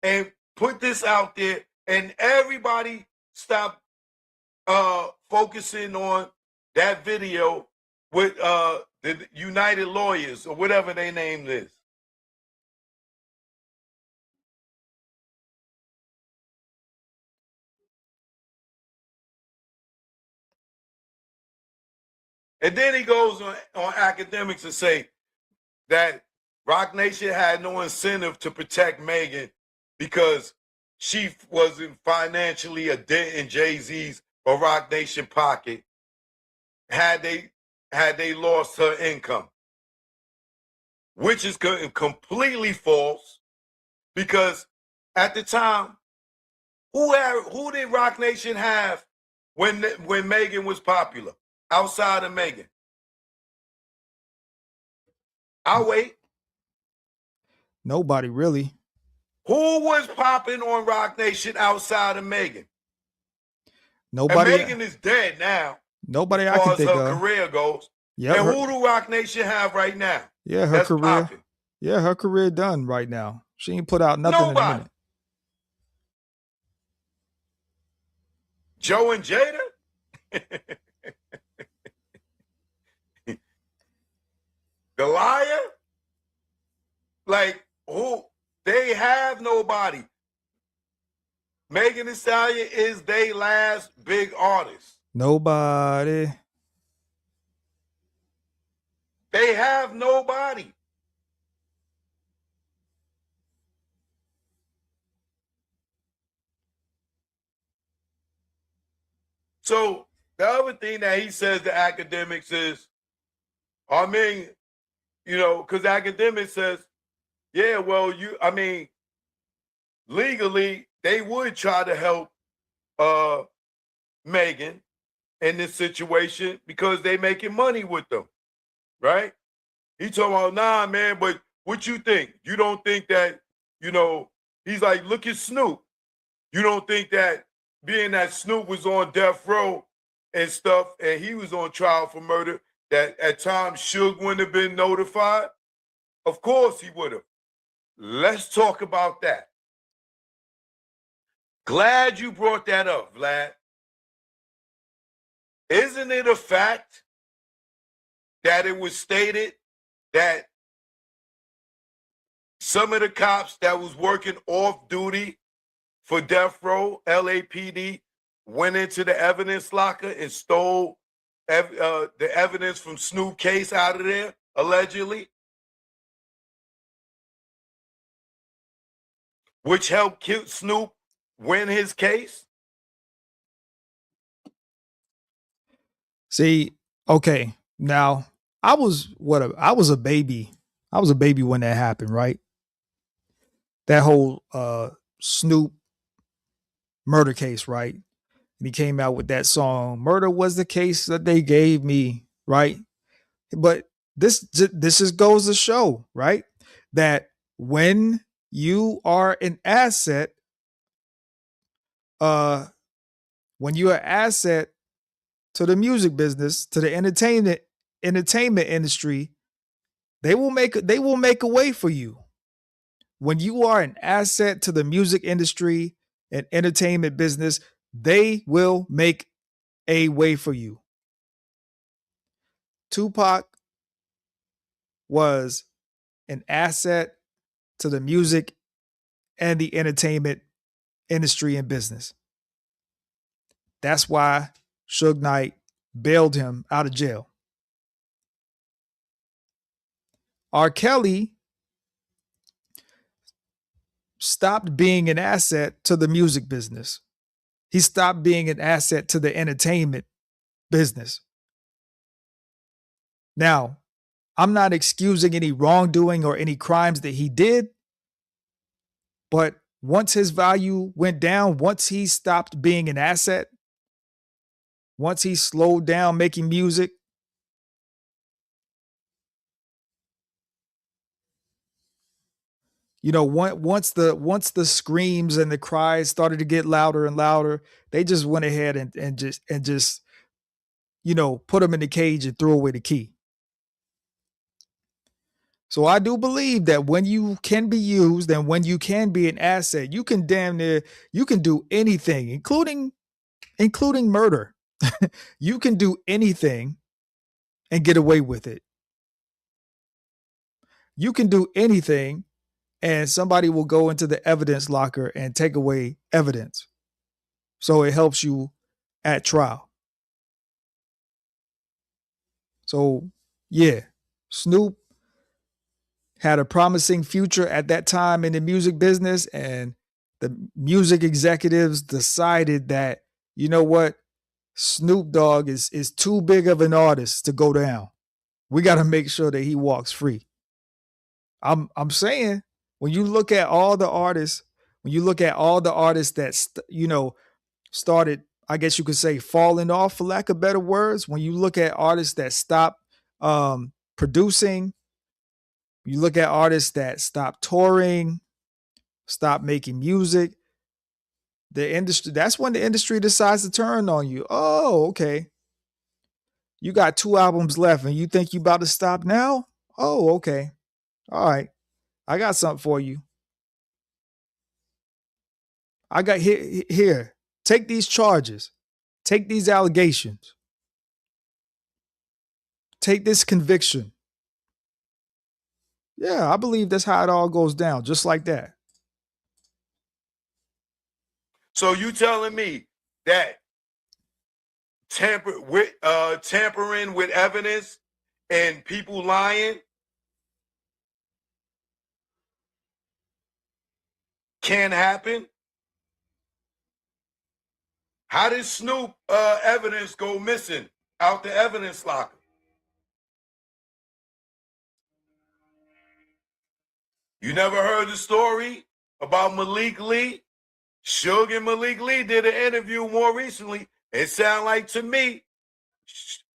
and put this out there, and everybody stop focusing on that video with the United Lawyers or whatever they named is. And then he goes on academics to say that Rock Nation had no incentive to protect Megan because she wasn't financially a dent in Jay-Z's or Rock Nation pocket had they lost her income, which is completely false because at the time, who did Rock Nation have when Megan was popular outside of Megan? I'll wait. Nobody really. Who was popping on Rock Nation outside of Megan? Nobody. And Megan is dead now. Nobody I can think of. As her career goes. Yep, and who do Rock Nation have right now? Yeah, her career. Popping? Yeah, her career done right now. She ain't put out nothing in a Nobody. minute. Joe and Jada? Goliath? Like, who? They have nobody. Megan Thee Stallion is their last big artist. Nobody. They have nobody. So the other thing that he says to academics is, I mean, you know, because academics says, yeah, well, legally, they would try to help Megan in this situation because they making money with them, right? He talking about, nah, man, but what you think? You don't think that, you know, he's like, look at Snoop. You don't think that being that Snoop was on death row and stuff, and he was on trial for murder, that at times Suge wouldn't have been notified? Of course he would have. Let's talk about that. Glad you brought that up, Vlad. Isn't it a fact that it was stated that some of the cops that was working off duty for death row, LAPD, went into the evidence locker and stole the evidence from Snoop case out of there, allegedly, which helped Snoop win his case? See, okay. Now, I was a baby. I was a baby when that happened, right? That whole Snoop murder case, right? And he came out with that song, "Murder Was the Case That They Gave Me," right? But this just goes to show, right, that when you are an asset, when you're an asset to the music business, to the entertainment industry, they will make a way for you. When you are an asset to the music industry and entertainment business, they will make a way for you. Tupac was an asset to the music and the entertainment industry and business. That's why Suge Knight bailed him out of jail. R. Kelly stopped being an asset to the music business. He stopped being an asset to the entertainment business. Now, I'm not excusing any wrongdoing or any crimes that he did, but once his value went down, once he stopped being an asset, once he slowed down making music, you know, once the screams and the cries started to get louder and louder, they just went ahead and just you know, put him in the cage and threw away the key. So I do believe that when you can be used and when you can be an asset, you can you can do anything, including murder. You can do anything and get away with it. You can do anything and somebody will go into the evidence locker and take away evidence. So it helps you at trial. So yeah, Snoop had a promising future at that time in the music business, and the music executives decided that, you know what, Snoop Dogg is too big of an artist to go down. We got to make sure that he walks free. I'm saying, when you look at all the artists, that you know, started, I guess you could say, falling off, for lack of better words, when you look at artists that stop producing, you look at artists that stop touring, stop making music, the industry, that's when the industry decides to turn on you. Oh, okay. You got 2 albums left and you think you about to stop now? Oh, okay. All right. I got something for you. I got here. Take these charges. Take these allegations. Take this conviction. Yeah, I believe that's how it all goes down, just like that. So you telling me that tampering with evidence and people lying can happen? How did Snoop evidence go missing out the evidence locker? You never heard the story about Malik Lee? Suge and Malik Lee did an interview more recently. It sounded like to me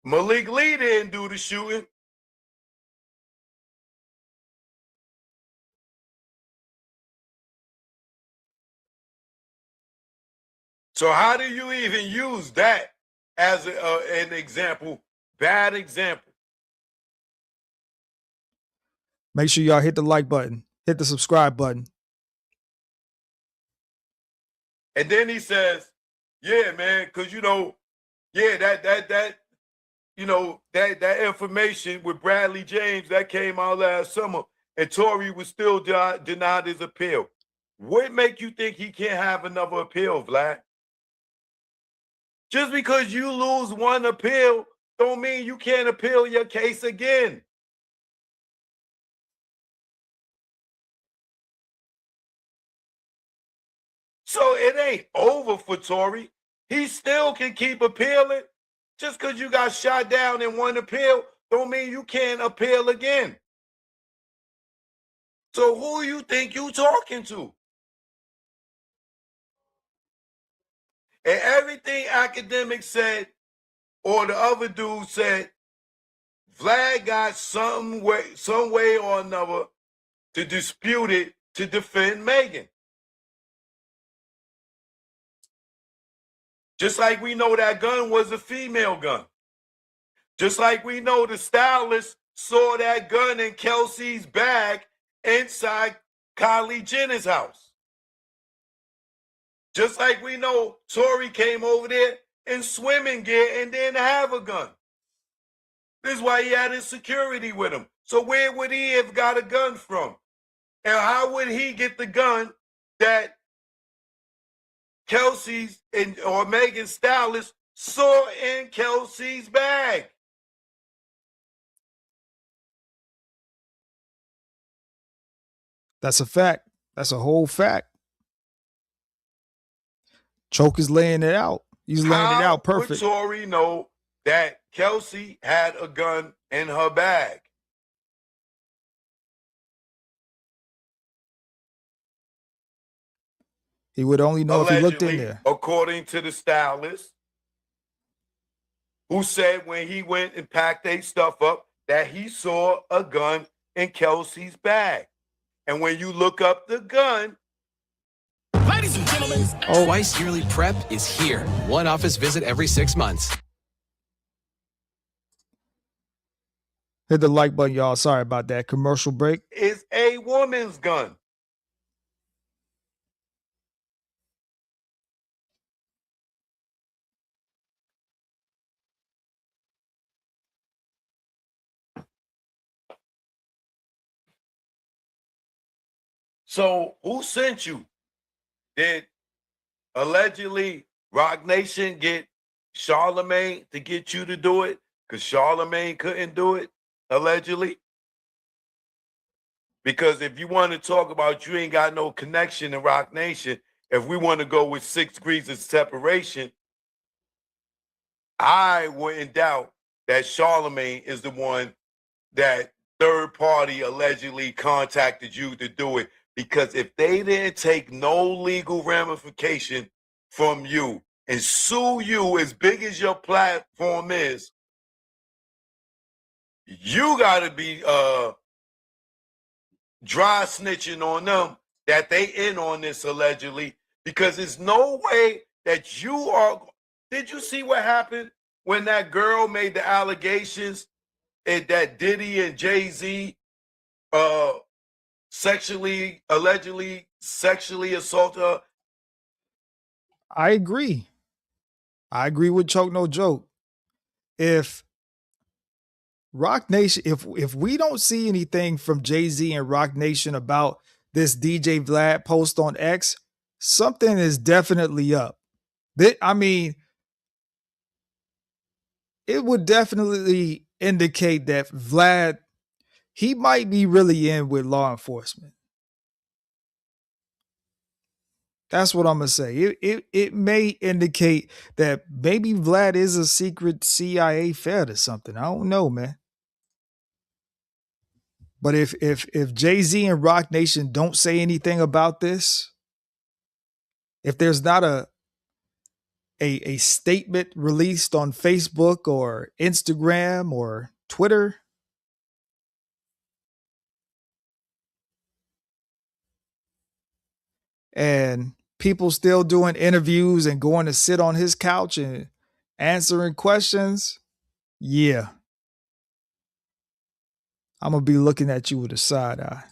Malik Lee didn't do the shooting. So how do you even use that as an example? Bad example. Make sure y'all hit the like button, hit the subscribe button. And then he says, yeah, man, because, yeah, that information with Bradley James, that came out last summer, and Tory was still denied his appeal. What make you think he can't have another appeal, Vlad? Just because you lose one appeal don't mean you can't appeal your case again. So it ain't over for Tory. He still can keep appealing. Just because you got shot down in one appeal don't mean you can't appeal again. So who you think you talking to? And everything academic said, or the other dude said, Vlad got some way or another to dispute it to defend Megan. Just like we know that gun was a female gun. Just like we know the stylist saw that gun in Kelsey's bag inside Kylie Jenner's house. Just like we know Tory came over there in swimming gear and didn't have a gun. This is why he had his security with him. So where would he have got a gun from? And how would he get the gun that Kelsey's or Megan's stylist saw in Kelsey's bag? That's a fact. That's a whole fact. Choke is laying it out. He's laying it out perfect. How would Tory know that Kelsey had a gun in her bag? He would only know allegedly, if he looked in there. According to the stylist, who said when he went and packed their stuff up that he saw a gun in Kelsey's bag. And when you look up the gun, ladies and gentlemen, Twice Yearly Prep is here. One office visit every 6 months. Hit the like button, y'all. Sorry about that. Commercial break. Is a woman's gun. So who sent you? Did allegedly Rock Nation get Charlemagne to get you to do it? Because Charlemagne couldn't do it, allegedly. Because if you want to talk about you ain't got no connection to Rock Nation, if we want to go with 6 degrees of separation, I wouldn't doubt that Charlemagne is the one that third party allegedly contacted you to do it. Because if they didn't take no legal ramification from you and sue you as big as your platform is, you got to be dry snitching on them that they in on this allegedly, because there's no way that you are. Did you see what happened when that girl made the allegations and that Diddy and Jay-Z allegedly sexually assaulted her? I agree. I agree with Choke No Joke. If Rock Nation, if we don't see anything from Jay-Z and Rock Nation about this DJ Vlad post on X, something is definitely up. I mean, it would definitely indicate that Vlad, he might be really in with law enforcement. That's what I'm gonna say. It may indicate that maybe Vlad is a secret CIA fed or something. I don't know, man. But if Jay-Z and Rock Nation don't say anything about this, if there's not a statement released on Facebook or Instagram or Twitter, and people still doing interviews and going to sit on his couch and answering questions, yeah, I'm gonna be looking at you with a side eye.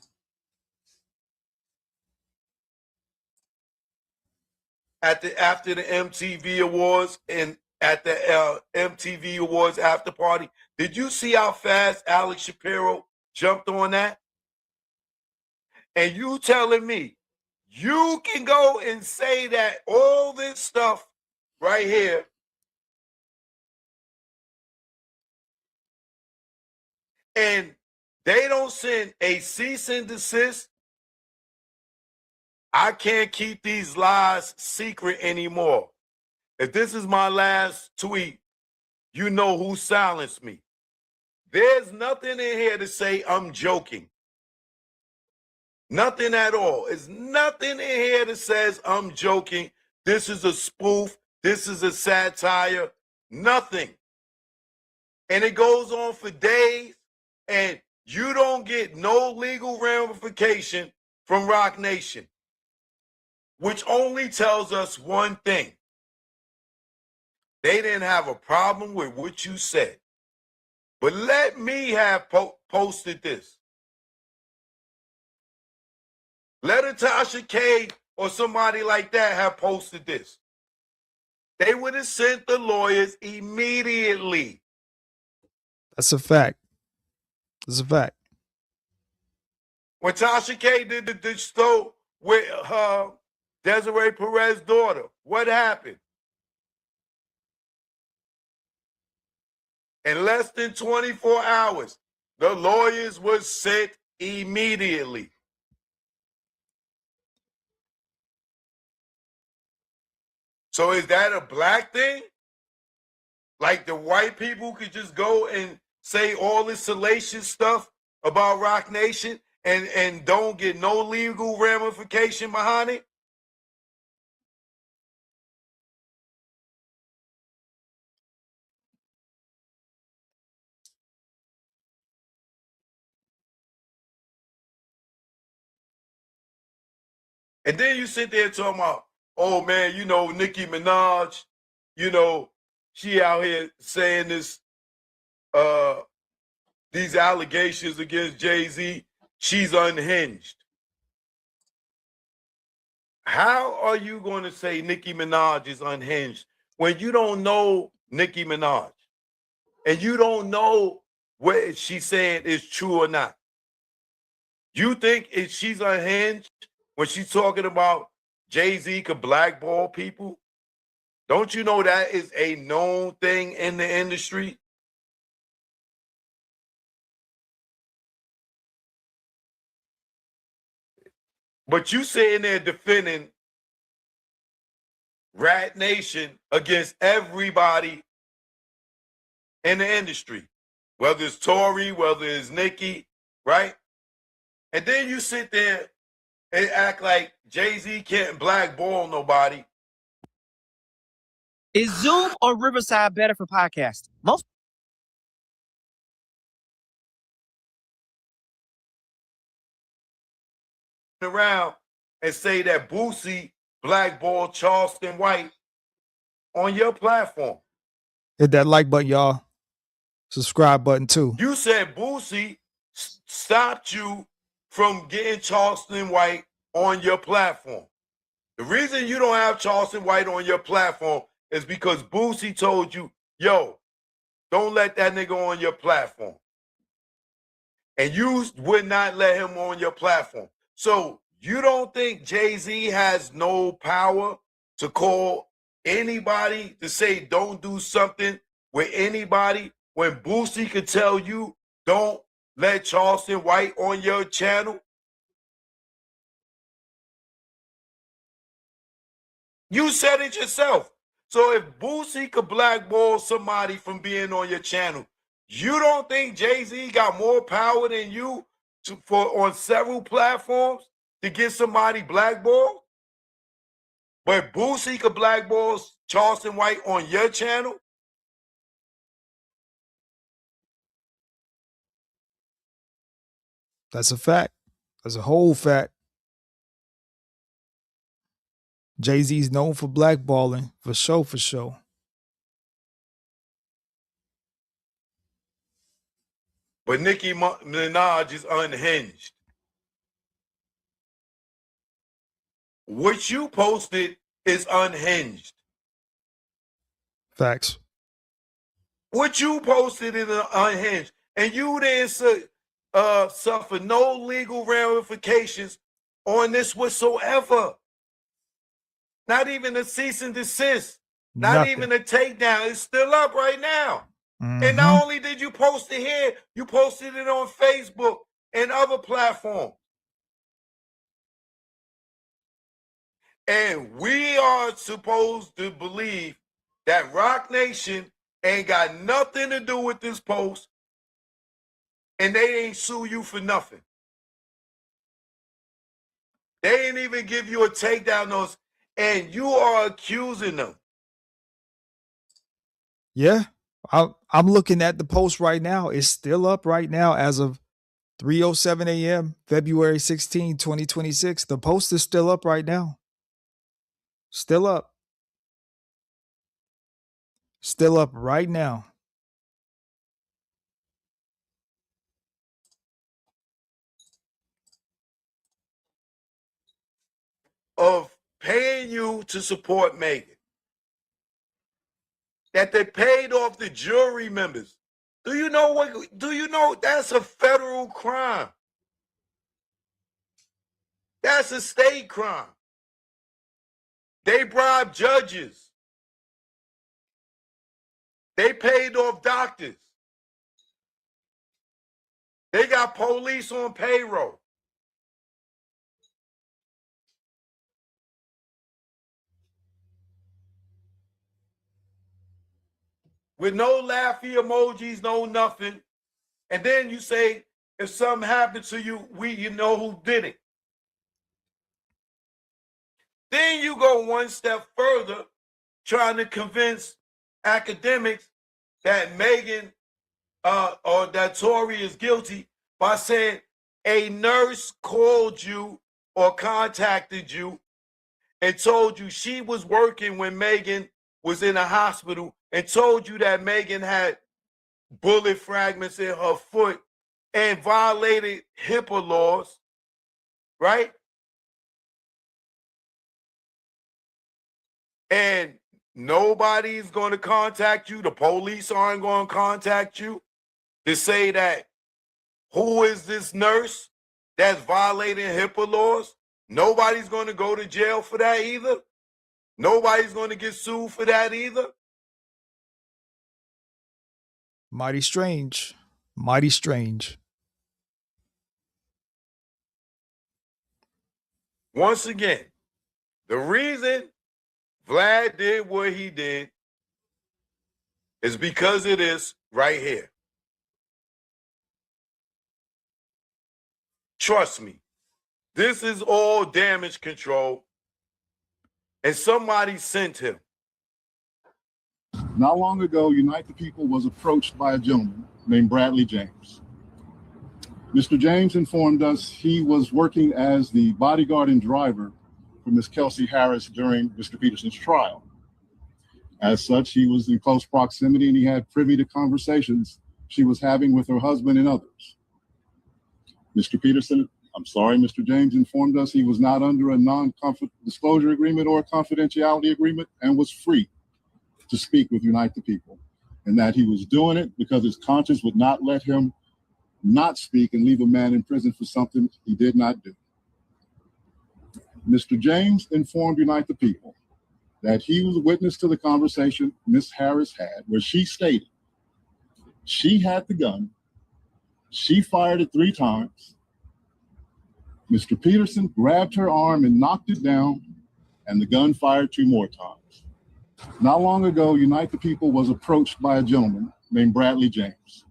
After the MTV Awards and at the MTV Awards after party, did you see how fast Alex Shapiro jumped on that? And you telling me you can go and say that all this stuff right here and they don't send a cease and desist? I can't keep these lies secret anymore. If this is my last tweet, you know who silenced me. There's nothing in here to say I'm joking. Nothing at all. There's nothing in here that says I'm joking. This is a spoof. This is a satire. Nothing. And it goes on for days, and you don't get no legal ramification from Rock Nation, which only tells us one thing. They didn't have a problem with what you said. But let me have posted this. Let Natasha K or somebody like that have posted this. They would have sent the lawyers immediately. That's a fact. That's a fact. When Tasha K did the show with her Desiree Perez's daughter, what happened? In less than 24 hours, the lawyers were sent immediately. So is that a black thing? Like the white people could just go and say all this salacious stuff about Rock Nation and don't get no legal ramification behind it? And then you sit there talking about, oh man, you know, Nicki Minaj, you know, she out here saying this, these allegations against Jay-Z, she's unhinged. How are you going to say Nicki Minaj is unhinged when you don't know Nicki Minaj and you don't know what she's saying is true or not? You think she's unhinged when she's talking about Jay-Z could blackball people? Don't you know that is a known thing in the industry? But you sitting there defending Rat Nation against everybody in the industry, whether it's Tory, whether it's Nicki, right? And then you sit there and act like Jay-Z can't blackball nobody. Is Zoom or Riverside better for podcasting? Most around and say that Boosie blackballed Charleston White on your platform. Hit that like button, y'all. Subscribe button too. You said Boosie stopped you from getting Charleston White on your platform. The reason you don't have Charleston White on your platform is because Boosie told you, yo, don't let that nigga on your platform. And you would not let him on your platform. So you don't think Jay-Z has no power to call anybody to say don't do something with anybody when Boosie could tell you don't let Charleston White on your channel? You said it yourself. So if Boosie could blackball somebody from being on your channel, you don't think Jay-Z got more power than you on several platforms to get somebody blackballed? But Boosie could blackball Charleston White on your channel? That's a fact. That's a whole fact. Jay-Z's known for blackballing, for sure, for sure. But Nicki Minaj is unhinged. What you posted is unhinged. Facts. What you posted is unhinged. And you didn't suffer no legal ramifications on this whatsoever. Not even a cease and desist. Not even a takedown. It's still up right now. And not only did you post it here, you posted it on Facebook and other platforms. And we are supposed to believe that Rock Nation ain't got nothing to do with this post, and they ain't sue you for nothing. They ain't even give you a takedown notice, and you are accusing them. Yeah, I'm looking at the post right now. It's still up right now as of 3:07 a.m., February 16, 2026. The post is still up right now. Still up. Still up right now. Of paying you to support Megan. That they paid off the jury members. Do you know that's a federal crime? That's a state crime. They bribed judges. They paid off doctors. They got police on payroll. With no laughy emojis, no nothing. And then you say, if something happened to you, you know who did it. Then you go one step further, trying to convince academics that Megan or that Tory is guilty by saying a nurse called you or contacted you and told you she was working when Megan was in a hospital and told you that Megan had bullet fragments in her foot and violated HIPAA laws, right? And nobody's going to contact you. The police aren't going to contact you to say that who is this nurse that's violating HIPAA laws? Nobody's going to go to jail for that either. Nobody's going to get sued for that either. Mighty strange. Mighty strange. Once again, the reason Vlad did what he did is because it is right here. Trust me, this is all damage control, and somebody sent him. Not long ago, Unite the People was approached by a gentleman named Bradley James. Mr. James informed us he was working as the bodyguard and driver for Ms. Kelsey Harris during Mr. Peterson's trial. As such, he was in close proximity and he had privy to conversations she was having with her husband and others. Mr. Peterson I'm sorry, Mr. James informed us he was not under a non-disclosure agreement or a confidentiality agreement and was free to speak with Unite the People, and that he was doing it because his conscience would not let him not speak and leave a man in prison for something he did not do. Mr. James informed Unite the People that he was a witness to the conversation Ms. Harris had, where she stated she had the gun, she fired it 3 times, Mr. Peterson grabbed her arm and knocked it down, and the gun fired 2 more times. Not long ago, Unite the People was approached by a gentleman named Bradley James.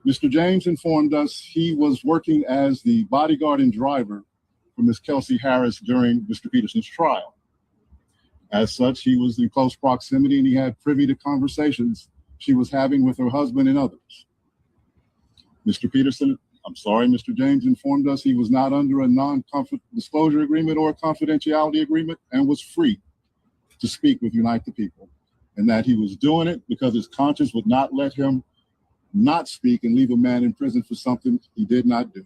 Mr. James informed us he was working as the bodyguard and driver for Ms. Kelsey Harris during Mr. Peterson's trial. As such, he was in close proximity and he had privy to conversations she was having with her husband and others. Mr. James informed us he was not under a non-disclosure agreement or a confidentiality agreement and was free to speak with Unite the People, and that he was doing it because his conscience would not let him not speak and leave a man in prison for something he did not do.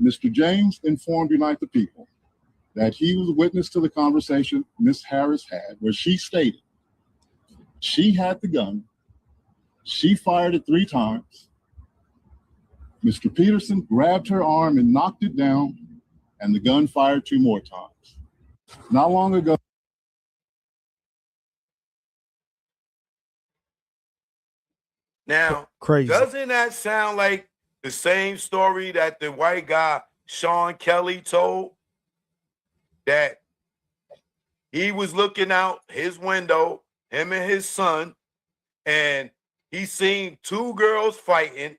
Mr. James informed Unite the People that he was a witness to the conversation Ms. Harris had, where she stated she had the gun, she fired it 3 times, Mr. Peterson grabbed her arm and knocked it down, and the gun fired 2 more times. Not long ago. Now, Crazy. Doesn't that sound like the same story that the white guy Sean Kelly told? That he was looking out his window, him and his son, and he seen 2 girls fighting.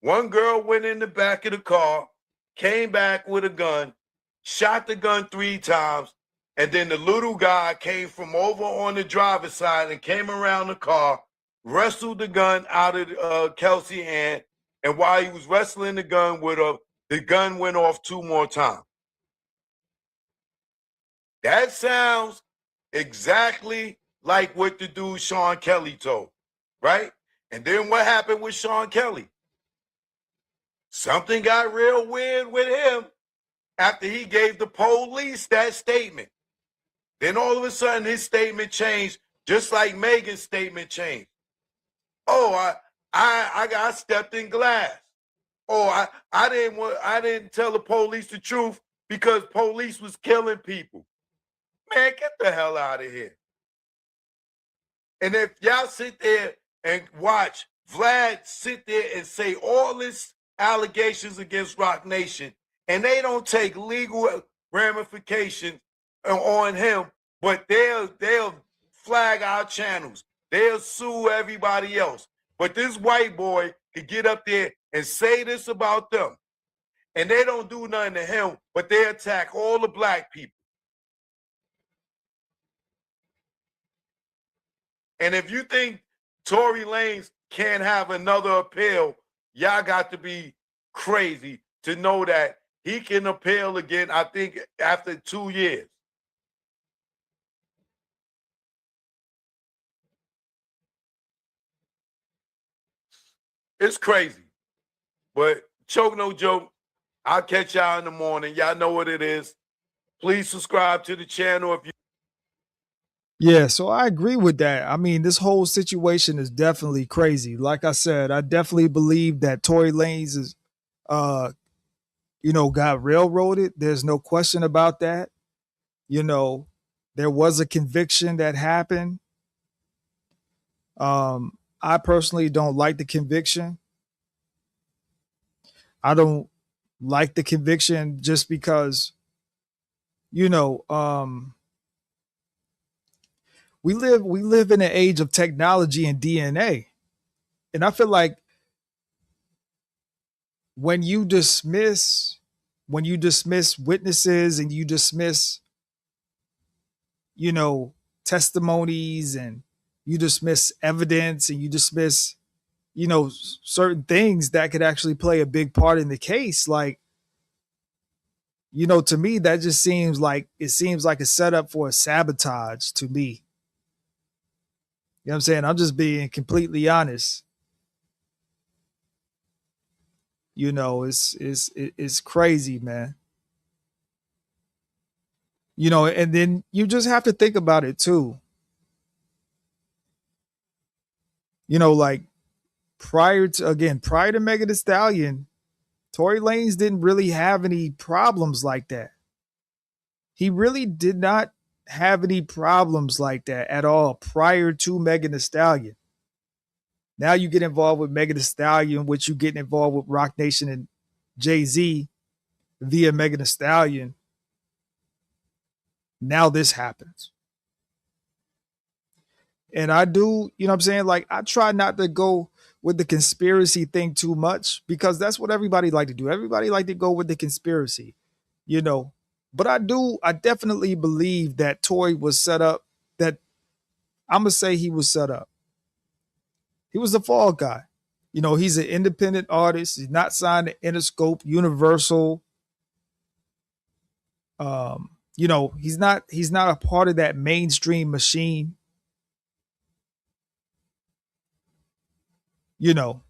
One girl went in the back of the car, came back with a gun, shot the gun 3 times, and then the little guy came from over on the driver's side and came around the car, wrestled the gun out of Kelsey's hand, and while he was wrestling the gun with her, the gun went off 2 more times. That sounds exactly like what the dude Sean Kelly told, right? And then what happened with Sean Kelly? Something got real weird with him after he gave the police that statement. Then all of a sudden his statement changed, just like Megan's statement changed. Oh, I stepped in glass. Oh, I didn't tell the police the truth because police was killing people. Man, get the hell out of here. And if y'all sit there and watch Vlad sit there and say all this allegations against Rock Nation, and they don't take legal ramifications on him, but they'll flag our channels. They'll sue everybody else. But this white boy could get up there and say this about them. And they don't do nothing to him, but they attack all the black people. And if you think Tory Lanez can't have another appeal, y'all got to be crazy to know that he can appeal again, I think, after 2 years. It's crazy. But choke no joke, I'll catch y'all in the morning. Y'all know what it is. Please subscribe to the channel if you. Yeah, so I agree with that. I mean, this whole situation is definitely crazy. Like I said, I definitely believe that Tory Lanez is, got railroaded. There's no question about that. There was a conviction that happened. I personally don't like the conviction. I don't like the conviction just because, we live in an age of technology and DNA. And I feel like when you dismiss witnesses and you dismiss, testimonies, and you dismiss evidence, and you dismiss, certain things that could actually play a big part in the case, like, to me, that just seems like a setup for a sabotage to me. You know what I'm saying? I'm just being completely honest. You know, it's crazy, man. You know, and then you just have to think about it too. You know, like prior to Megan Thee Stallion, Tory Lanez didn't really have any problems like that. He really did not have any problems like that at all prior to Megan Thee Stallion. Now you get involved with Megan Thee Stallion, which you get involved with Rock Nation and Jay-Z via Megan Thee Stallion. Now this happens. And I do, you know what I'm saying? Like, I try not to go with the conspiracy thing too much because that's what everybody like to do. Everybody like to go with the conspiracy, you know. But I definitely believe that Tory was set up, that I'm going to say he was set up. He was the fall guy. You know, he's an independent artist. He's not signed to Interscope, Universal. You know, he's not a part of that mainstream machine. You know,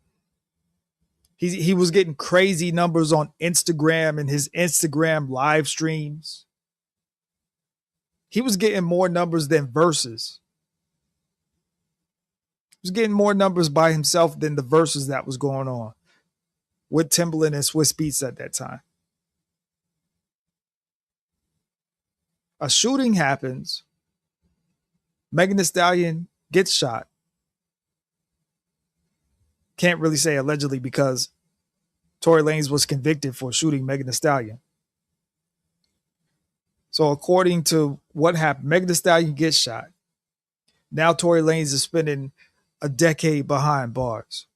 he was getting crazy numbers on Instagram and his Instagram live streams. He was getting more numbers than Versus. He was getting more numbers by himself than the Versus that was going on with Timbaland and Swiss Beats at that time. A shooting happens. Megan Thee Stallion gets shot. Can't really say allegedly because Tory Lanez was convicted for shooting Megan Thee Stallion. So according to what happened, Megan Thee Stallion gets shot. Now Tory Lanez is spending a decade behind bars.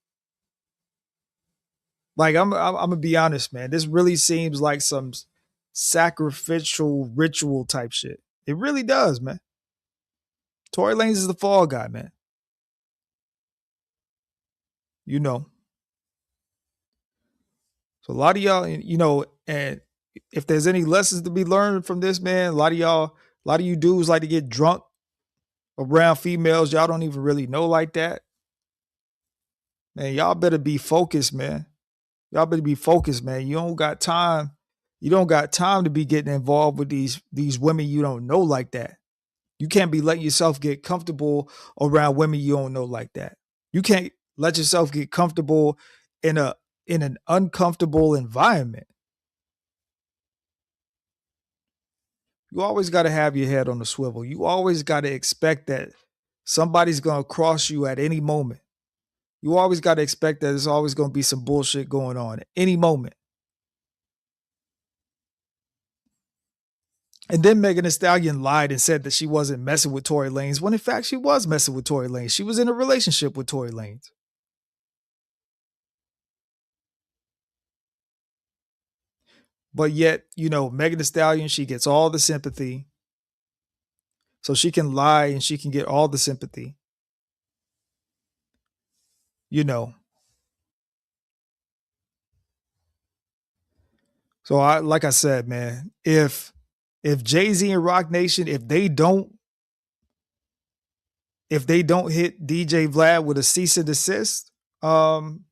Like, I'm gonna be honest, man. This really seems like some sacrificial ritual type shit. It really does, man. Tory Lanez is the fall guy, man. You know. So a lot of y'all, you know, and if there's any lessons to be learned from this, man, a lot of you dudes like to get drunk around females y'all don't even really know like that. Man, y'all better be focused, man. Y'all better be focused, man. You don't got time. You don't got time to be getting involved with these women you don't know like that. You can't be letting yourself get comfortable around women you don't know like that. You can't let yourself get comfortable in an uncomfortable environment. You always got to have your head on the swivel. You always got to expect that somebody's going to cross you at any moment. You always got to expect that there's always going to be some bullshit going on at any moment. And then Megan Thee Stallion lied and said that she wasn't messing with Tory Lanez, when in fact she was messing with Tory Lanez. She was in a relationship with Tory Lanez. But yet, you know, Megan Thee Stallion, she gets all the sympathy. So she can lie and she can get all the sympathy. You know. So like I said, man, if Jay-Z and Rock Nation, if they don't hit DJ Vlad with a cease and desist, I'm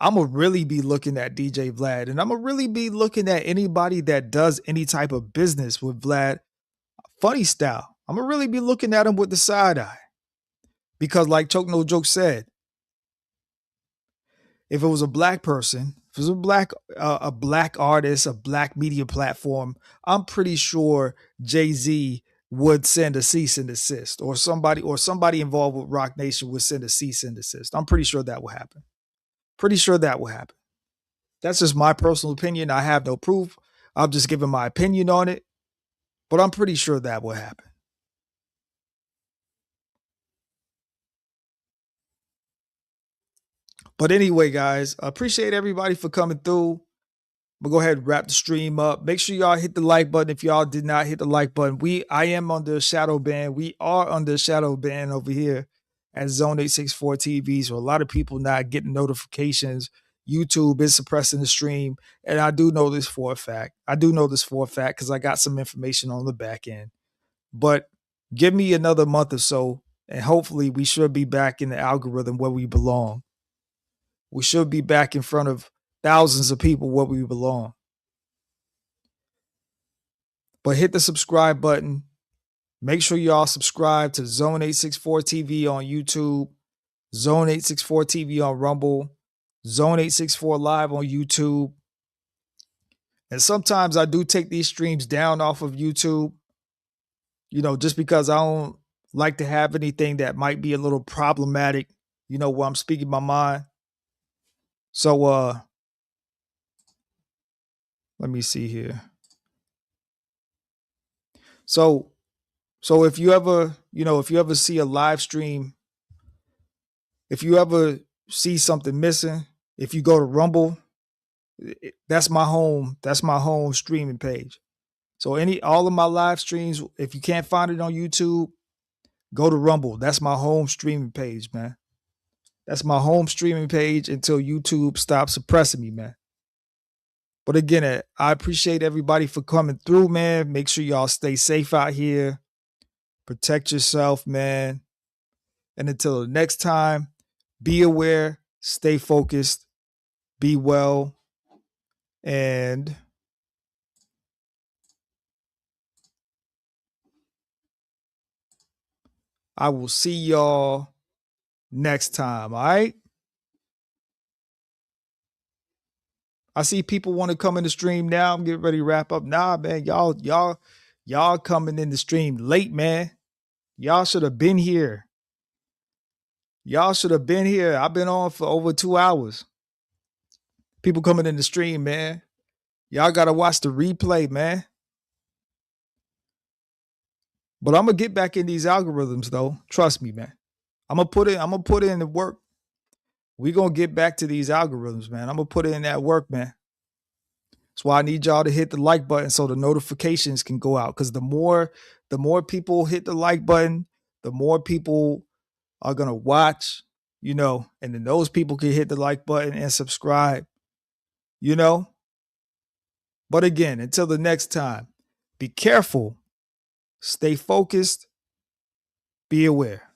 gonna really be looking at DJ Vlad, and I'm gonna really be looking at anybody that does any type of business with Vlad, funny style. I'm gonna really be looking at him with the side eye, because like Choke No Joke said, if it was a black person, if it was a black artist, a black media platform, I'm pretty sure Jay-Z would send a cease and desist, or somebody involved with Rock Nation would send a cease and desist. I'm pretty sure that will happen. Pretty sure that will happen. That's just my personal opinion. I have no proof. I'm just giving my opinion on it, but I'm pretty sure that will happen. But anyway, guys, I appreciate everybody for coming through. I'm gonna go ahead and wrap the stream up. Make sure y'all hit the like button if y'all did not hit the like button. I am under a shadow ban. We are under a shadow ban over here at Zone 864 TV. So a lot of people not getting notifications. YouTube is suppressing the stream. And I do know this for a fact. Because I got some information on the back end. But give me another month or so, and hopefully we should be back in the algorithm where we belong. We should be back in front of thousands of people where we belong. But hit the subscribe button. Make sure y'all subscribe to Zone 864 TV on YouTube, Zone 864 TV on Rumble, Zone 864 Live on YouTube. And sometimes I do take these streams down off of YouTube, just because I don't like to have anything that might be a little problematic, where I'm speaking my mind. So let me see here. So if you ever see a live stream, if you ever see something missing, if you go to Rumble, that's my home streaming page. So all of my live streams, if you can't find it on YouTube, go to Rumble. That's my home streaming page, man. That's my home streaming page until YouTube stops suppressing me, man. But again, I appreciate everybody for coming through, man. Make sure y'all stay safe out here. Protect yourself, man. And until the next time, be aware, stay focused, be well, and I will see y'all next time, all right? I see people want to come in the stream now. I'm getting ready to wrap up. Nah, man, y'all coming in the stream late, man. Y'all should have been here. Y'all should have been here. I've been on for over 2 hours. People coming in the stream, man. Y'all got to watch the replay, man. But I'm going to get back in these algorithms, though. Trust me, man. I'm going to put in the work. We're going to get back to these algorithms, man. I'm going to put in that work, man. That's why I need y'all to hit the like button so the notifications can go out. Because the more people hit the like button, the more people are going to watch, and then those people can hit the like button and subscribe, But again, until the next time, be careful, stay focused, be aware.